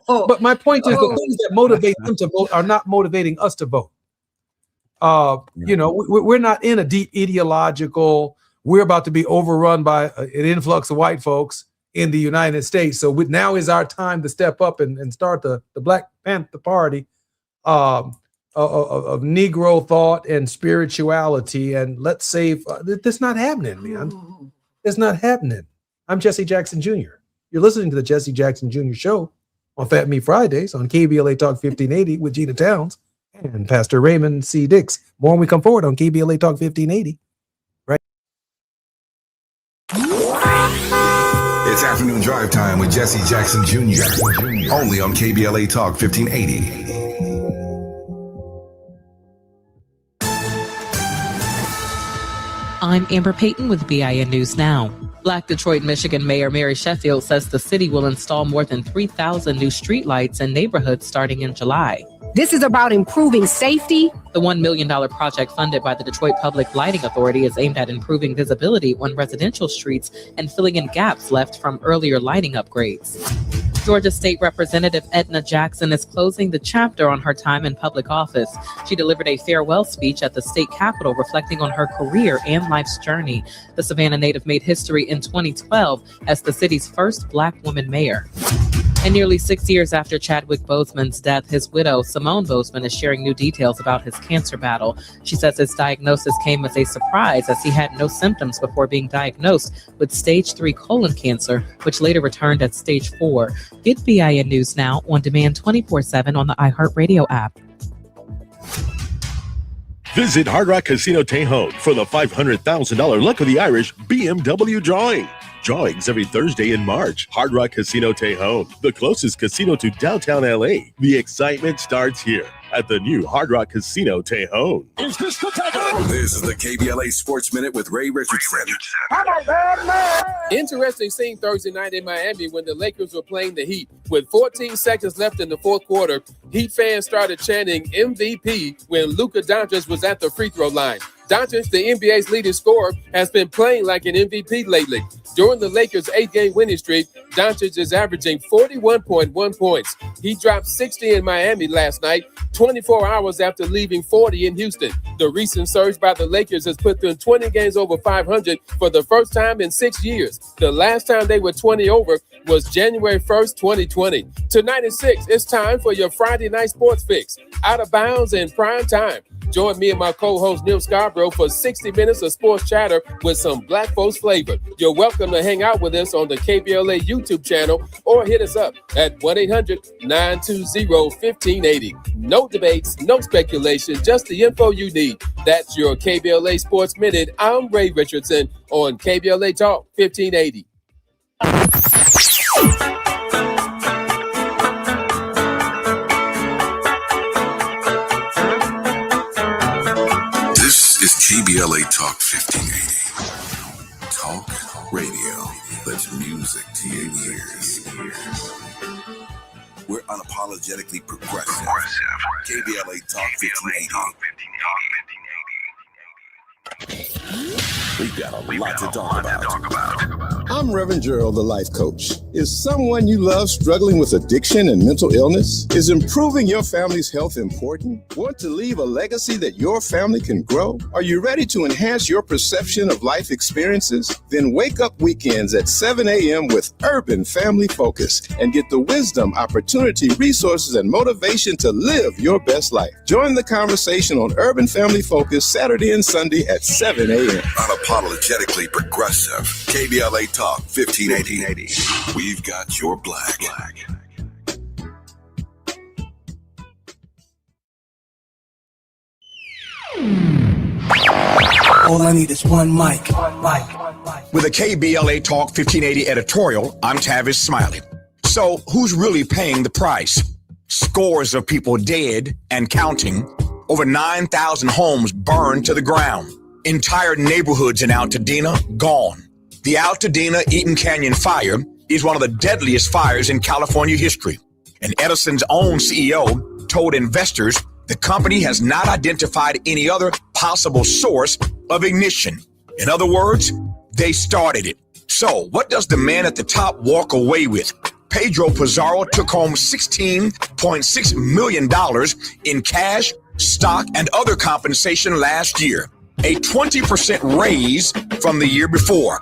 S6: But my point is, the things that motivate them to vote are not motivating us to vote. We're not in a deep ideological. We're about to be overrun by an influx of white folks in the United States. So now is our time to step up and start the Black Panther Party of Negro thought and spirituality. And let's save. That's not happening, man. It's not happening. I'm Jesse Jackson Jr. You're listening to the Jesse Jackson Jr. Show on Fat Me Fridays on KBLA Talk 1580 with Gina Towns and Pastor Raymond C. Dix. More when we come forward on KBLA Talk 1580. Right.
S8: It's afternoon drive time with Jesse Jackson Jr. Only on KBLA Talk 1580.
S12: I'm Amber Payton with BIN News Now. Black Detroit, Michigan Mayor Mary Sheffield says the city will install more than 3,000 new streetlights in neighborhoods starting in July.
S19: This is about improving safety.
S12: The $1 million project funded by the Detroit Public Lighting Authority is aimed at improving visibility on residential streets and filling in gaps left from earlier lighting upgrades. Georgia State Representative Edna Jackson is closing the chapter on her time in public office. She delivered a farewell speech at the state capitol reflecting on her career and life's journey. The Savannah native made history in 2012 as the city's first Black woman mayor. And nearly 6 years after Chadwick Boseman's death, his widow, Simone Boseman, is sharing new details about his cancer battle. She says his diagnosis came as a surprise as he had no symptoms before being diagnosed with stage 3 colon cancer, which later returned at stage 4. Get BIN News Now on demand 24/7 on the iHeartRadio app.
S14: Visit Hard Rock Casino Tejon for the $500,000 Luck of the Irish BMW drawing. Drawings every Thursday in March. Hard Rock Casino Tejon, the closest casino to downtown LA. The excitement starts here at the new Hard Rock Casino Tejon.
S8: Is this the time? This is the KBLA Sports Minute with Ray Richardson.
S1: Interesting scene Thursday night in Miami when the Lakers were playing the Heat. With 14 seconds left in the fourth quarter, Heat fans started chanting MVP when Luka Doncic was at the free throw line. Doncic, the NBA's leading scorer, has been playing like an MVP lately. During the Lakers' 8-game winning streak, Doncic is averaging 41.1 points. He dropped 60 in Miami last night, 24 hours after leaving 40 in Houston. The recent surge by the Lakers has put them 20 games over 500 for the first time in 6 years. The last time they were 20 over was January 1st, 2020. Tonight at 6, it's time for your Friday night sports fix. Out of bounds in prime time. Join me and my co-host Neil Scarborough for 60 minutes of sports chatter with some Black folks flavor. You're welcome to hang out with us on the KBLA YouTube channel or hit us up at 1-800-920-1580. No debates, no speculation, just the info you need. That's your KBLA Sports Minute. I'm Ray Richardson on KBLA Talk 1580.
S8: Is KBLA Talk 1580. Talk radio that's music to your ears. We're unapologetically progressive. KBLA Talk 1580. We've got a lot to talk about.
S20: I'm Reverend Gerald, the life coach. Is someone you love struggling with addiction and mental illness? Is improving your family's health important? Want to leave a legacy that your family can grow? Are you ready to enhance your perception of life experiences? Then wake up weekends at 7 a.m. with Urban Family Focus and get the wisdom, opportunity, resources, and motivation to live your best life. Join the conversation on Urban Family Focus Saturday and Sunday at 7 a.m.
S8: Unapologetically progressive. KBLA Talk 1580. We've got your black.
S2: All I need is one mic.
S23: With a KBLA Talk 1580 editorial, I'm Tavis Smiley. So, who's really paying the price? Scores of people dead and counting. Over 9,000 homes burned to the ground. Entire neighborhoods in Altadena gone. The Altadena Eaton Canyon fire is one of the deadliest fires in California history. And Edison's own CEO told investors the company has not identified any other possible source of ignition. In other words, they started it. So what does the man at the top walk away with? Pedro Pizarro took home $16.6 million in cash, stock, and other compensation last year. A 20% raise from the year before.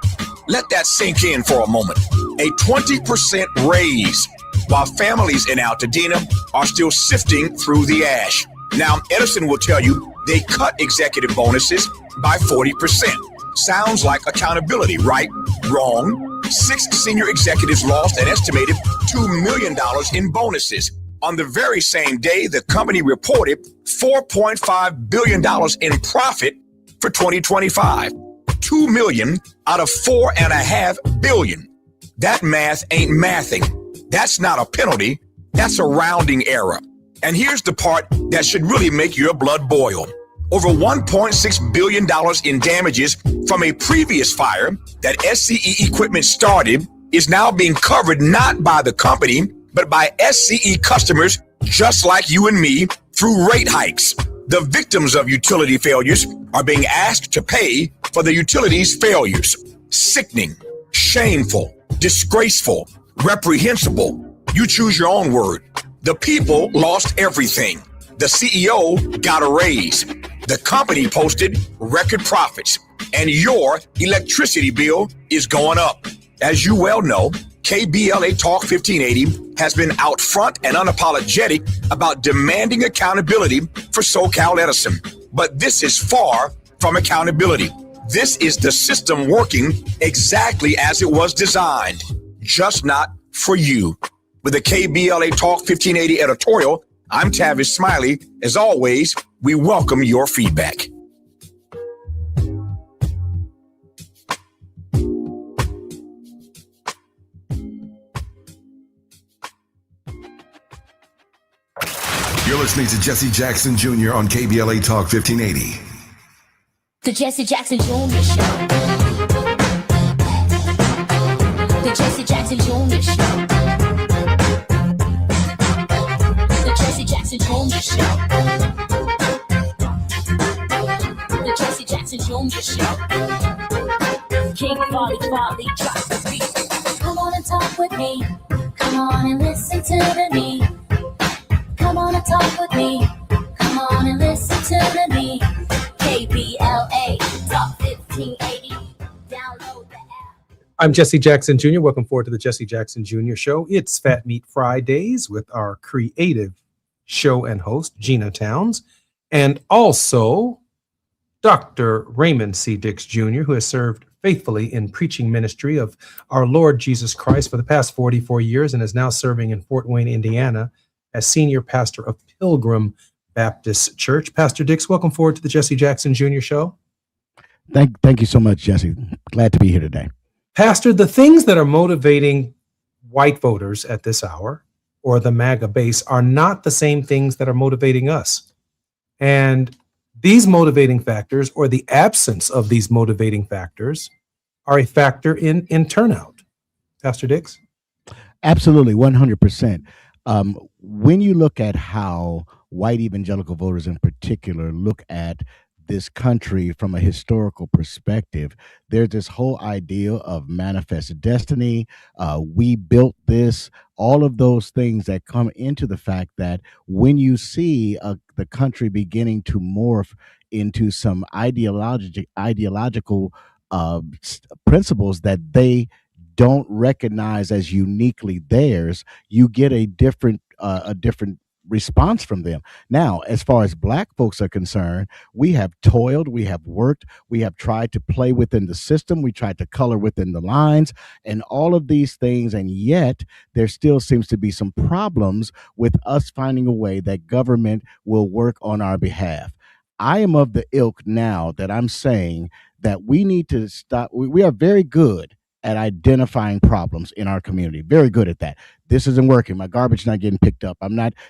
S23: Let that sink in for a moment. A 20% raise while families in Altadena are still sifting through the ash. Now, Edison will tell you they cut executive bonuses by 40%. Sounds like accountability, right? Wrong. 6 senior executives lost an estimated $2 million in bonuses. On the very same day, the company reported $4.5 billion in profit for 2025. 2 million out of 4.5 billion. That math ain't mathing. That's not a penalty. That's a rounding error. And here's the part that should really make your blood boil. Over $1.6 billion in damages from a previous fire that SCE equipment started is now being covered not by the company, but by SCE customers just like you and me through rate hikes. The victims of utility failures are being asked to pay for the utilities' failures. Sickening, shameful, disgraceful, reprehensible. You choose your own word. The people lost everything. The CEO got a raise. The company posted record profits. And your electricity bill is going up. As you well know, KBLA Talk 1580 has been out front and unapologetic about demanding accountability for SoCal Edison. But this is far from accountability. This is the system working exactly as it was designed, just not for you. With the KBLA Talk 1580 editorial, I'm Tavis Smiley. As always, we welcome your feedback.
S8: You're listening to Jesse Jackson Jr. on KBLA Talk 1580.
S5: The Jesse Jackson Jr. Show. The Jesse Jackson Jr. Show. The Jesse Jackson Jr. Show. The Jesse Jackson Jr. Show. King Folly, drop the beat. Come on and talk with me. Come on and listen to me. Come on and talk with me. Come on and listen to me. KBLA Talk 1580. Download the app.
S6: I'm Jesse Jackson Jr. Welcome forward to the Jesse Jackson Jr. Show. It's Fat Meat Fridays with our creative show and host, Gina Towns, and also Dr. Raymond C. Dix Jr., who has served faithfully in preaching ministry of our Lord Jesus Christ for the past 44 years and is now serving in Fort Wayne, Indiana, as senior pastor of Pilgrim Baptist Church. Pastor Dix, welcome forward to the Jesse Jackson Jr. Show.
S11: Thank you so much, Jesse. Glad to be here today.
S6: Pastor, the things that are motivating white voters at this hour, or the MAGA base, are not the same things that are motivating us. And these motivating factors, or the absence of these motivating factors, are a factor in turnout. Pastor Dix?
S11: Absolutely, 100%. When you look at how white evangelical voters in particular look at this country from a historical perspective, there's this whole idea of manifest destiny. We built this, all of those things that come into the fact that when you see the country beginning to morph into some ideological principles that they don't recognize as uniquely theirs, you get a different response from them. Now, as far as black folks are concerned, we have toiled, we have worked, we have tried to play within the system, we tried to color within the lines, and all of these things, and yet there still seems to be some problems with us finding a way that government will work on our behalf. I am of the ilk now that I'm saying that we need to stop. We are very good at identifying problems in our community. Very good at that. This isn't working. My garbage not getting picked up.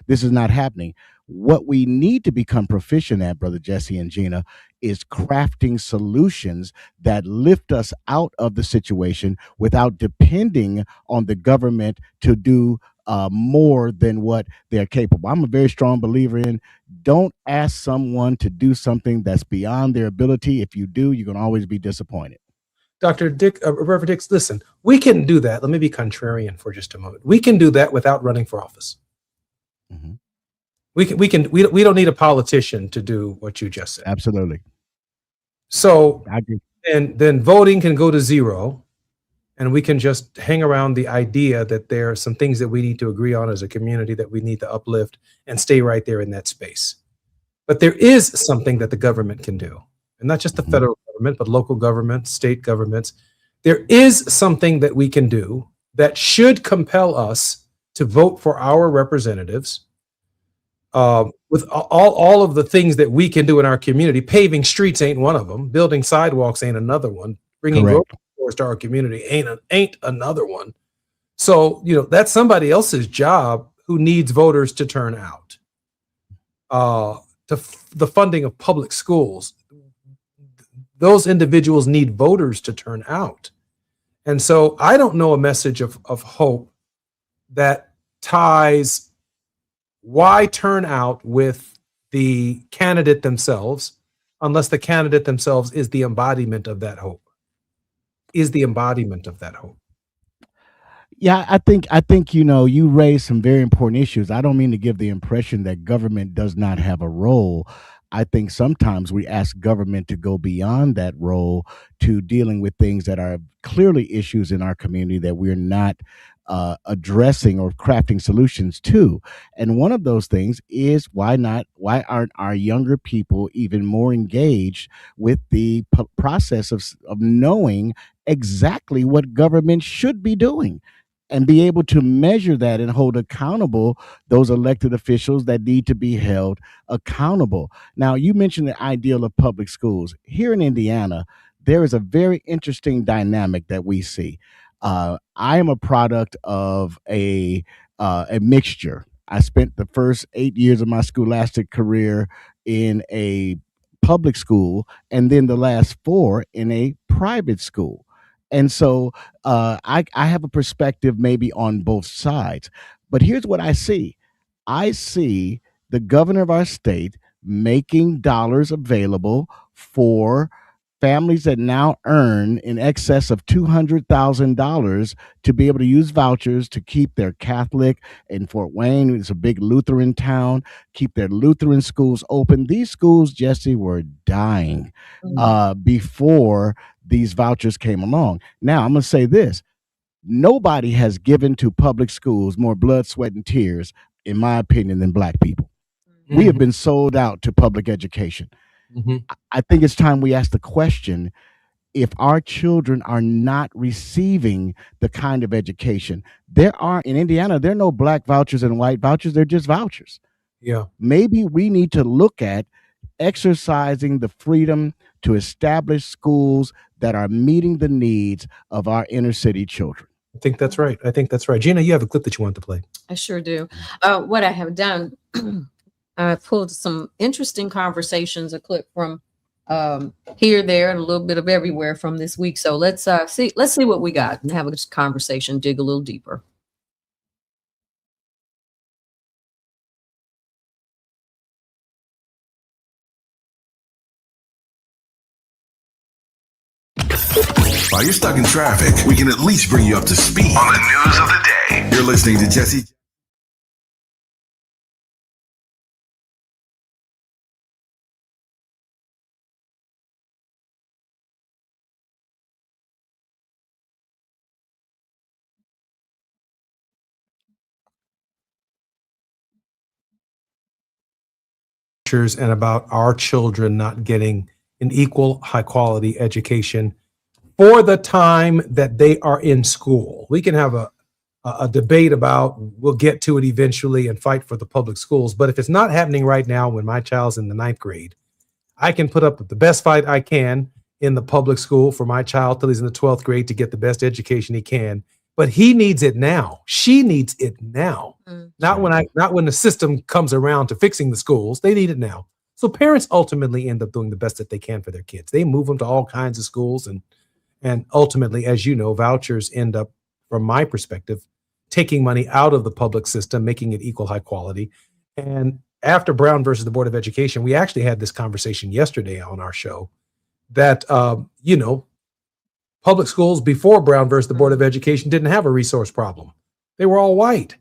S11: This is not happening. What we need to become proficient at, Brother Jesse and Gina, is crafting solutions that lift us out of the situation without depending on the government to do more than what they're capable. I'm a very strong believer in don't ask someone to do something that's beyond their ability. If you do, you're going to always be disappointed.
S6: Dr. Dick, Reverend Dix, listen, we can do that. Let me be contrarian for just a moment. We can do that without running for office.
S11: Mm-hmm.
S6: We don't need a politician to do what you just said.
S11: Absolutely.
S6: So, and then voting can go to zero, and we can just hang around the idea that there are some things that we need to agree on as a community that we need to uplift and stay right there in that space. But there is something that the government can do, and not just the federal government, but local governments, state governments. There is something that we can do that should compel us to vote for our representatives with all of the things that we can do in our community. Paving streets ain't one of them. Building sidewalks ain't another one. Bringing
S11: Correct.
S6: grocery stores to our community ain't another one. So, that's somebody else's job who needs voters to turn out. The funding of public schools, those individuals need voters to turn out. And so I don't know a message of hope that ties why turn out with the candidate themselves, unless the candidate themselves is the embodiment of that hope.
S11: Yeah, I think you raised some very important issues. I don't mean to give the impression that government does not have a role. I think sometimes we ask government to go beyond that role to dealing with things that are clearly issues in our community that we're not addressing or crafting solutions to. And one of those things is why aren't our younger people even more engaged with the process of knowing exactly what government should be doing, and be able to measure that and hold accountable those elected officials that need to be held accountable. Now, you mentioned the ideal of public schools. Here in Indiana, there is a very interesting dynamic that we see. I am a product of a mixture. I spent the first 8 years of my scholastic career in a public school, and then the last 4 in a private school. And so I have a perspective maybe on both sides. But here's what I see. I see the governor of our state making dollars available for families that now earn in excess of $200,000 to be able to use vouchers to keep their Catholic in Fort Wayne. It's a big Lutheran town, keep their Lutheran schools open. These schools, Jesse, were dying before these vouchers came along. Now, I'm going to say this. Nobody has given to public schools more blood, sweat, and tears, in my opinion, than Black people. Mm-hmm. We have been sold out to public education. Mm-hmm. I think it's time we ask the question, if our children are not receiving the kind of education, in Indiana, there are no Black vouchers and white vouchers. They're just vouchers.
S6: Yeah.
S11: Maybe we need to look at exercising the freedom to establish schools that are meeting the needs of our inner city children.
S6: I think that's right. Gina, you have a clip that you want to play.
S7: I sure do. What I have done, I pulled some interesting conversations, a clip from here, there, and a little bit of everywhere from this week. So let's see what we got and have a conversation, dig a little deeper.
S8: While you're stuck in traffic, we can at least bring you up to speed on the news of the day. You're listening to Jesse.
S6: And about our children not getting an equal high quality education for the time that they are in school. We can have a debate about, we'll get to it eventually and fight for the public schools. But if it's not happening right now when my child's in the 9th grade, I can put up the best fight I can in the public school for my child till he's in the 12th grade to get the best education he can. But he needs it now. She needs it now. Not when the system comes around to fixing the schools. They need it now. So parents ultimately end up doing the best that they can for their kids. They move them to all kinds of schools, and ultimately, as you know, vouchers end up, from my perspective, taking money out of the public system, making it equal high quality. And after Brown versus the Board of Education, we actually had this conversation yesterday on our show that public schools before Brown versus the Board of Education didn't have a resource problem. They were all white.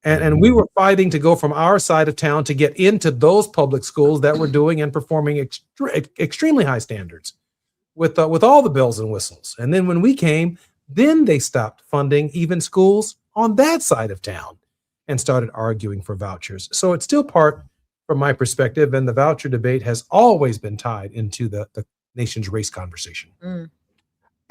S6: And we were fighting to go from our side of town to get into those public schools that were doing and performing extremely high standards with all the bells and whistles. And then when we came, then they stopped funding even schools on that side of town and started arguing for vouchers. So it's still part, from my perspective, and the voucher debate has always been tied into the nation's race conversation.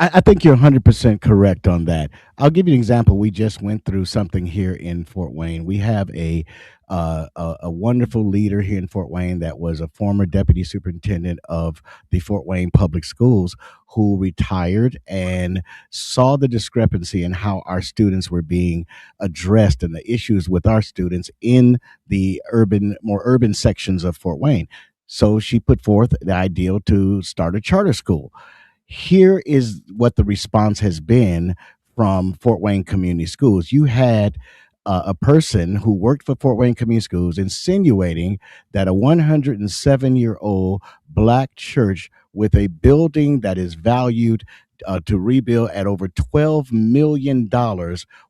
S11: I think you're 100% correct on that. I'll give you an example. We just went through something here in Fort Wayne. We have a wonderful leader here in Fort Wayne that was a former deputy superintendent of the Fort Wayne Public Schools who retired and saw the discrepancy in how our students were being addressed and the issues with our students in the more urban sections of Fort Wayne. So she put forth the idea to start a charter school. Here is what the response has been from Fort Wayne Community Schools. You had a person who worked for Fort Wayne Community Schools insinuating that a 107-year-old Black church with a building that is valued to rebuild at over $12 million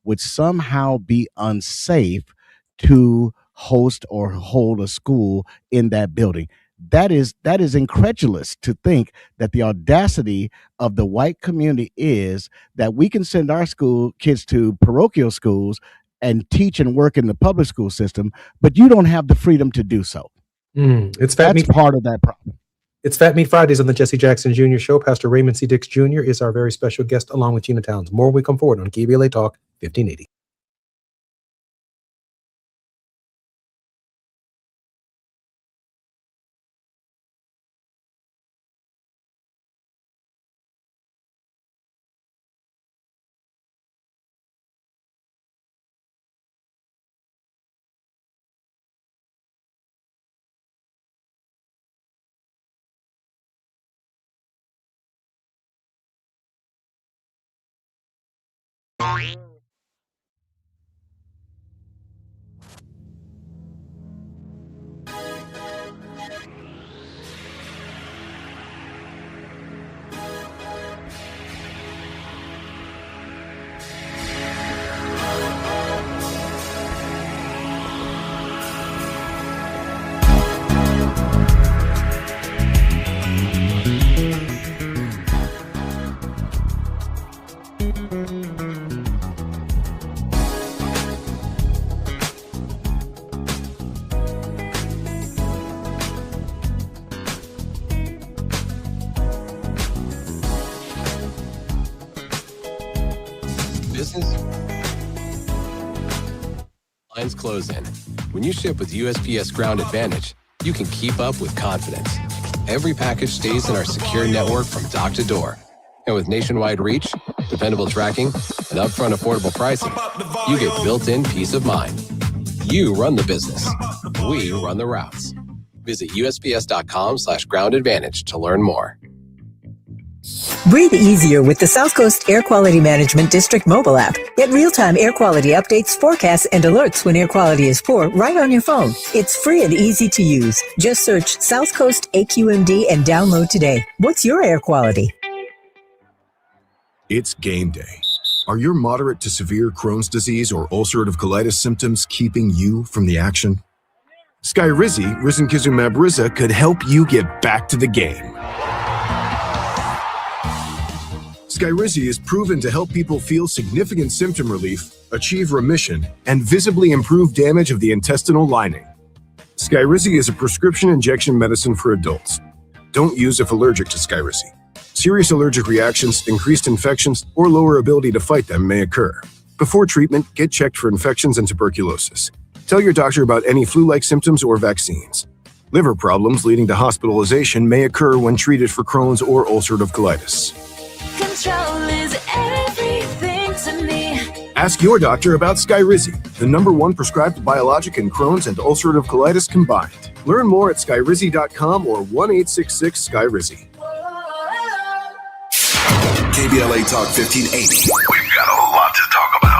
S11: would somehow be unsafe to host or hold a school in that building. That is incredulous to think that the audacity of the white community is that we can send our school kids to parochial schools and teach and work in the public school system, but you don't have the freedom to do so.
S6: That's
S11: part of that problem.
S6: It's Fat Meat Fridays on the Jesse Jackson Jr. Show. Pastor Raymond C. Dix Jr. is our very special guest, along with Gina Towns. More when we come forward on KBLA Talk 1580.
S13: Lines close in. When you ship with USPS Ground Advantage, you can keep up with confidence. Every package stays in our secure network from dock to door. And with nationwide reach, dependable tracking, and upfront affordable pricing, you get built-in peace of mind. You run the business. We run the routes. Visit USPS.com/Ground Advantage to learn more.
S21: Breathe easier with the South Coast Air Quality Management District mobile app. Get real-time air quality updates, forecasts, and alerts when air quality is poor right on your phone. It's free and easy to use. Just search South Coast AQMD and download today. What's your air quality?
S8: It's game day. Are your moderate to severe Crohn's disease or ulcerative colitis symptoms keeping you from the action? Skyrizi, risankizumab Riza, could help you get back to the game. Skyrizi is proven to help people feel significant symptom relief, achieve remission, and visibly improve damage of the intestinal lining. Skyrizi is a prescription injection medicine for adults. Don't use if allergic to Skyrizi. Serious allergic reactions, increased infections, or lower ability to fight them may occur. Before treatment, get checked for infections and tuberculosis. Tell your doctor about any flu-like symptoms or vaccines. Liver problems leading to hospitalization may occur when treated for Crohn's or ulcerative colitis.
S5: Control is everything to me.
S8: Ask your doctor about Skyrizi, the #1 prescribed biologic in Crohn's and ulcerative colitis combined. Learn more at skyrizi.com or 1-866-SKYRIZI. KBLA Talk 1580. We've got a lot to talk about.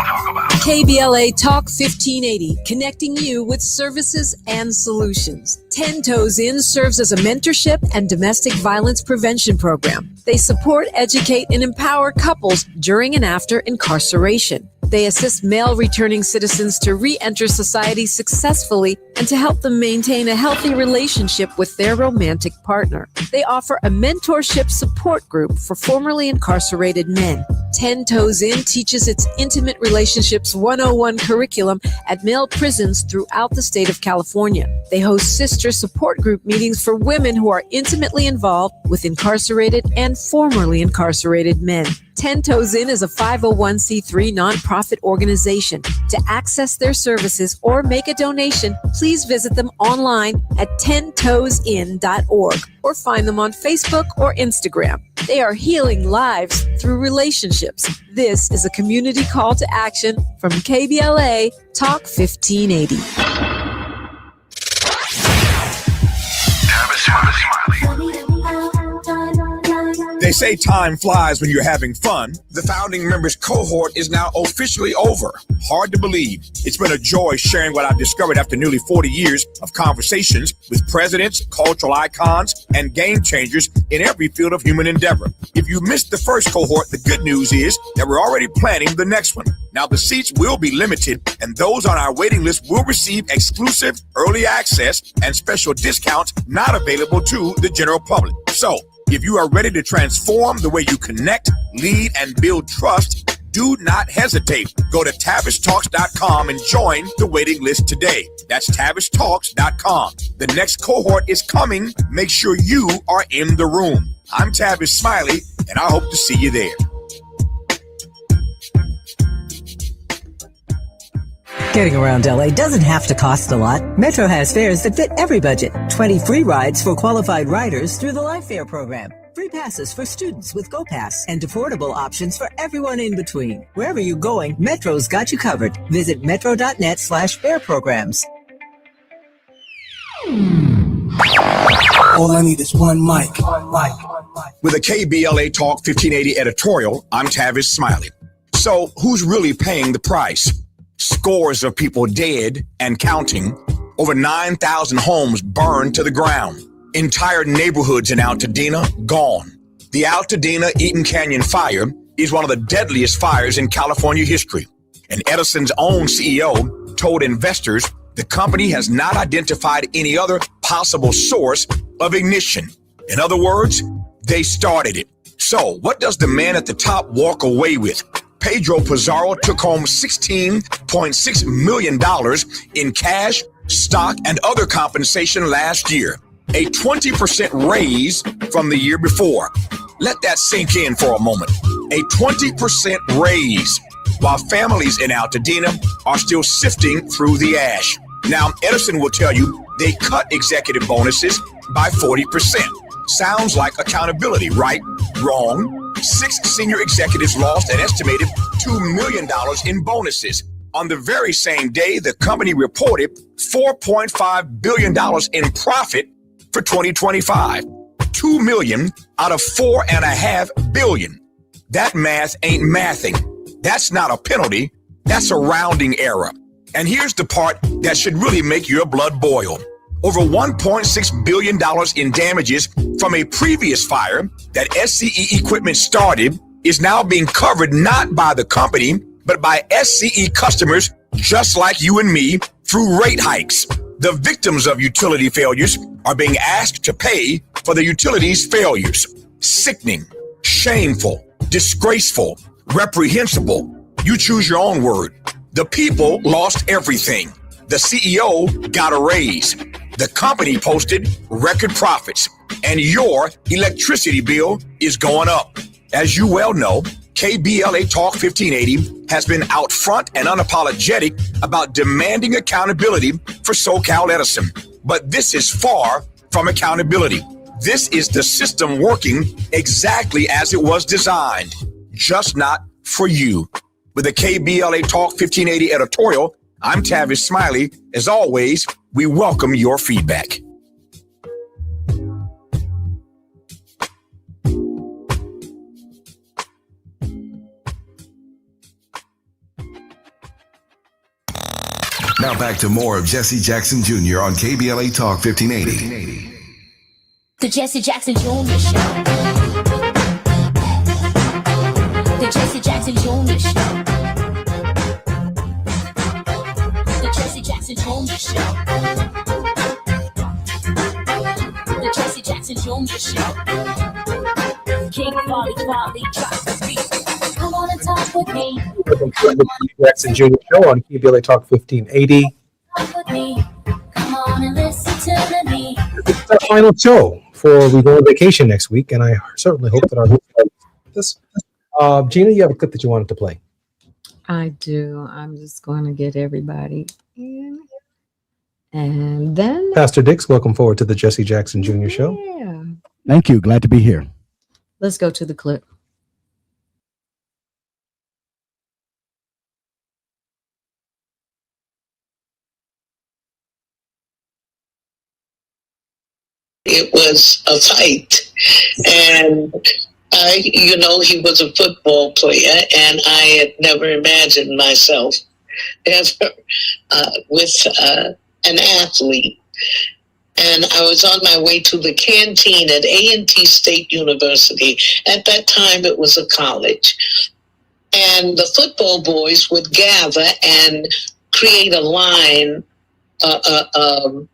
S22: KBLA Talk 1580, connecting you with services and solutions. 10 Toes In serves as a mentorship and domestic violence prevention program. They support, educate, and empower couples during and after incarceration. They assist male returning citizens to re-enter society successfully and to help them maintain a healthy relationship with their romantic partner. They offer a mentorship support group for formerly incarcerated men. 10 Toes In teaches its Intimate Relationships 101 curriculum at male prisons throughout the state of California. They host sister support group meetings for women who are intimately involved with incarcerated and formerly incarcerated men. 10 Toes In is a 501c3 nonprofit organization. To access their services or make a donation, please visit them online at 10toesin.org or find them on Facebook or Instagram. They are healing lives through relationships. This is a community call to action from KBLA Talk 1580.
S23: They say time flies when you're having fun. The founding members cohort is now officially over. Hard to believe. It's been a joy sharing what I've discovered after nearly 40 years of conversations with presidents, cultural icons, and game changers in every field of human endeavor. If you missed the first cohort, the good news is that we're already planning the next one. Now, the seats will be limited, and those on our waiting list will receive exclusive early access and special discounts not available to the general public. So, if you are ready to transform the way you connect, lead, and build trust, do not hesitate. Go to TavishTalks.com and join the waiting list today. That's TavishTalks.com. The next cohort is coming. Make sure you are in the room. I'm Tavish Smiley, and I hope to see you there.
S21: Getting around LA doesn't have to cost a lot. Metro has fares that fit every budget. 20 free rides for qualified riders through the Life Fare program. Free passes for students with GoPass and affordable options for everyone in between. Wherever you're going, Metro's got you covered. Visit metro.net/fare programs.
S2: All I need is one mic.
S23: With a KBLA Talk 1580 editorial, I'm Tavish Smiley. So, who's really paying the price? Scores of people dead and counting. Over 9,000 homes burned to the ground. Entire neighborhoods in Altadena gone. The Altadena Eaton Canyon fire is one of the deadliest fires in California history. And Edison's own CEO told investors the company has not identified any other possible source of ignition. In other words, they started it. So what does the man at the top walk away with? Pedro Pizarro took home $16.6 million in cash, stock, and other compensation last year, a 20% raise from the year before. Let that sink in for a moment. A 20% raise, while families in Altadena are still sifting through the ash. Now, Edison will tell you they cut executive bonuses by 40%. Sounds like accountability, right? Wrong. 6 senior executives lost an estimated $2 million in bonuses. On the very same day, the company reported $4.5 billion in profit for 2025. $2 million out of $4.5 billion. That math ain't mathing. That's not a penalty. That's a rounding error. And here's the part that should really make your blood boil. Over $1.6 billion in damages from a previous fire that SCE equipment started is now being covered not by the company, but by SCE customers just like you and me through rate hikes. The victims of utility failures are being asked to pay for the utility's failures. Sickening, shameful, disgraceful, reprehensible. You choose your own word. The people lost everything. The CEO got a raise. The company posted record profits, and your electricity bill is going up. As you well know, KBLA Talk 1580 has been out front and unapologetic about demanding accountability for SoCal Edison. But this is far from accountability. This is the system working exactly as it was designed, just not for you. With the KBLA Talk 1580 editorial, I'm Tavish Smiley. As always, we welcome your feedback.
S3: Now back to more of Jesse Jackson Jr. on KBLA Talk 1580.
S5: The Jesse Jackson Jr. Show. The Jesse Jackson Jr. Show. Jackson Jr. Show. The Jesse Jackson Jr. Show. King Quality, drop the beat. Come on and talk with me.
S6: Welcome to the Jesse Jackson Jr. Show on KBLA Talk 1580.
S5: Talk with me. Come on and listen to me.
S6: This is our final show before we go on vacation next week, and I certainly hope that our this. Gina, you have a clip that you wanted to play.
S7: I do. I'm just going to get everybody in. And then
S6: Pastor Dix, welcome forward to the Jesse Jackson Jr. Show.
S7: Yeah.
S11: Thank you. Glad to be here.
S7: Let's go to the clip.
S4: It was a fight, and he was a football player, and I had never imagined myself ever with an athlete. And I was on my way to the canteen at A&T State University. At that time, it was a college. And the football boys would gather and create a line, a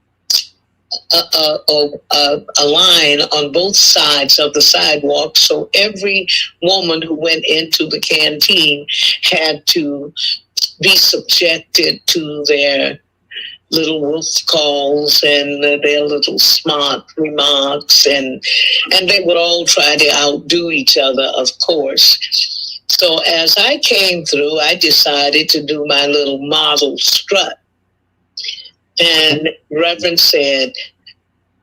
S4: line on both sides of the sidewalk, so every woman who went into the canteen had to be subjected to their little wolf calls and their little smart remarks, and they would all try to outdo each other, of course. So as I came through, I decided to do my little model strut. And Reverend said,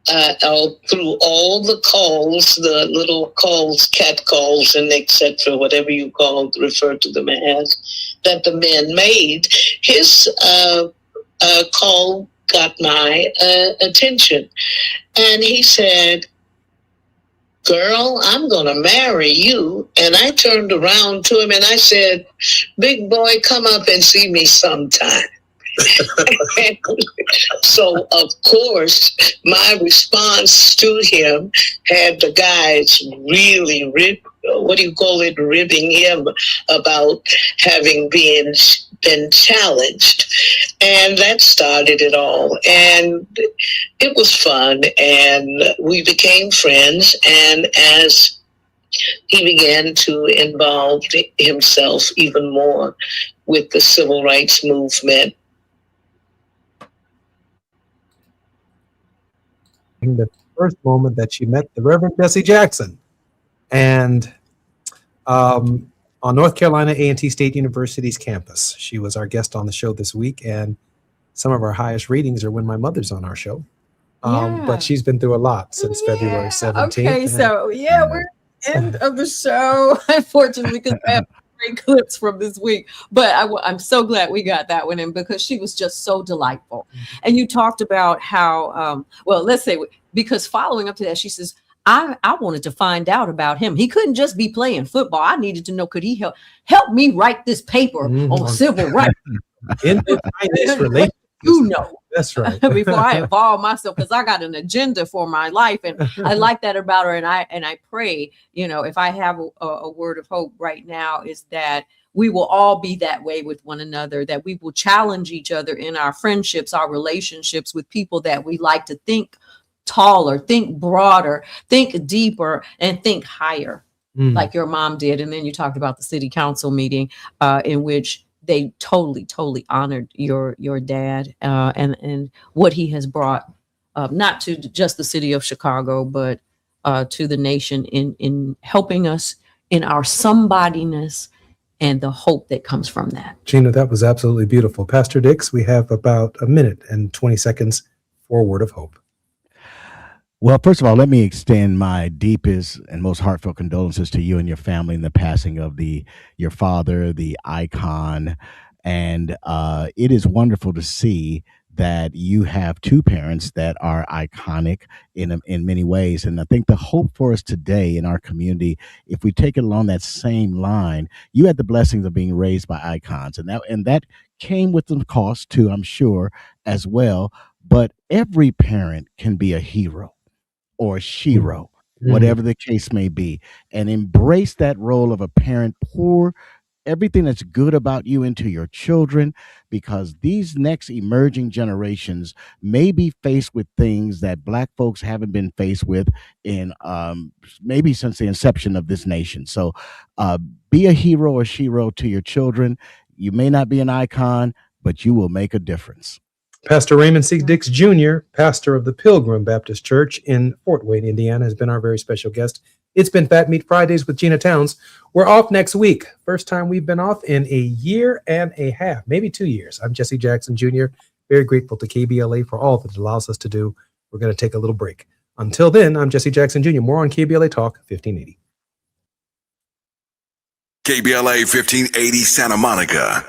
S4: through all the calls, the little calls, cat calls, and etc., whatever you refer to them as, that the men made, his call got my attention. And he said, "Girl, I'm going to marry you." And I turned around to him and I said, "Big boy, come up and see me sometime." So, of course, my response to him had the guys really ribbing him about having been challenged. And that started it all. And it was fun. And we became friends. And as he began to involve himself even more with the civil rights movement,
S6: the first moment that she met the Reverend Jesse Jackson, and on North Carolina A&T State University's campus. She was our guest on the show this week, and some of our highest readings are when my mother's on our show. But she's been through a lot since February 17th.
S18: Okay, so we're end of the show, unfortunately, because I have great clips from this week. But I'm so glad we got that one in, because she was just so delightful. And you talked about how, let's say, because following up to that, she says, I wanted to find out about him. He couldn't just be playing football. I needed to know, could he help me write this paper on civil rights?
S6: In the finance relationship. That's right.
S18: Before I involve myself, because I got an agenda for my life, and I like that about her. And I pray, if I have a word of hope right now, is that we will all be that way with one another, that we will challenge each other in our friendships, our relationships with people that we like to think taller, think broader, think deeper, and think higher, like your mom did. And then you talked about the city council meeting in which they totally honored your dad and what he has brought, not to just the city of Chicago, but to the nation in helping us in our somebodyness and the hope that comes from that.
S6: Gina, that was absolutely beautiful. Pastor Dix, we have about a minute and 20 seconds for a word of hope.
S11: Well, first of all, let me extend my deepest and most heartfelt condolences to you and your family in the passing of your father, the icon. And it is wonderful to see that you have two parents that are iconic in many ways. And I think the hope for us today in our community, if we take it along that same line, you had the blessings of being raised by icons, and that came with some cost too, I'm sure, as well. But every parent can be a hero or a shero, whatever the case may be, and embrace that role of a parent. Pour everything that's good about you into your children, because these next emerging generations may be faced with things that Black folks haven't been faced with in maybe since the inception of this nation. So be a hero or shero to your children. You may not be an icon, but you will make a difference.
S6: Pastor Raymond C. Dix Jr., pastor of the Pilgrim Baptist Church in Fort Wayne, Indiana, has been our very special guest. It's been Fat Meat Fridays with Gina Towns. We're off next week. First time we've been off in a year and a half, maybe 2 years. I'm Jesse Jackson Jr., very grateful to KBLA for all that it allows us to do. We're going to take a little break. Until then, I'm Jesse Jackson Jr. More on KBLA Talk 1580.
S3: KBLA 1580 Santa Monica.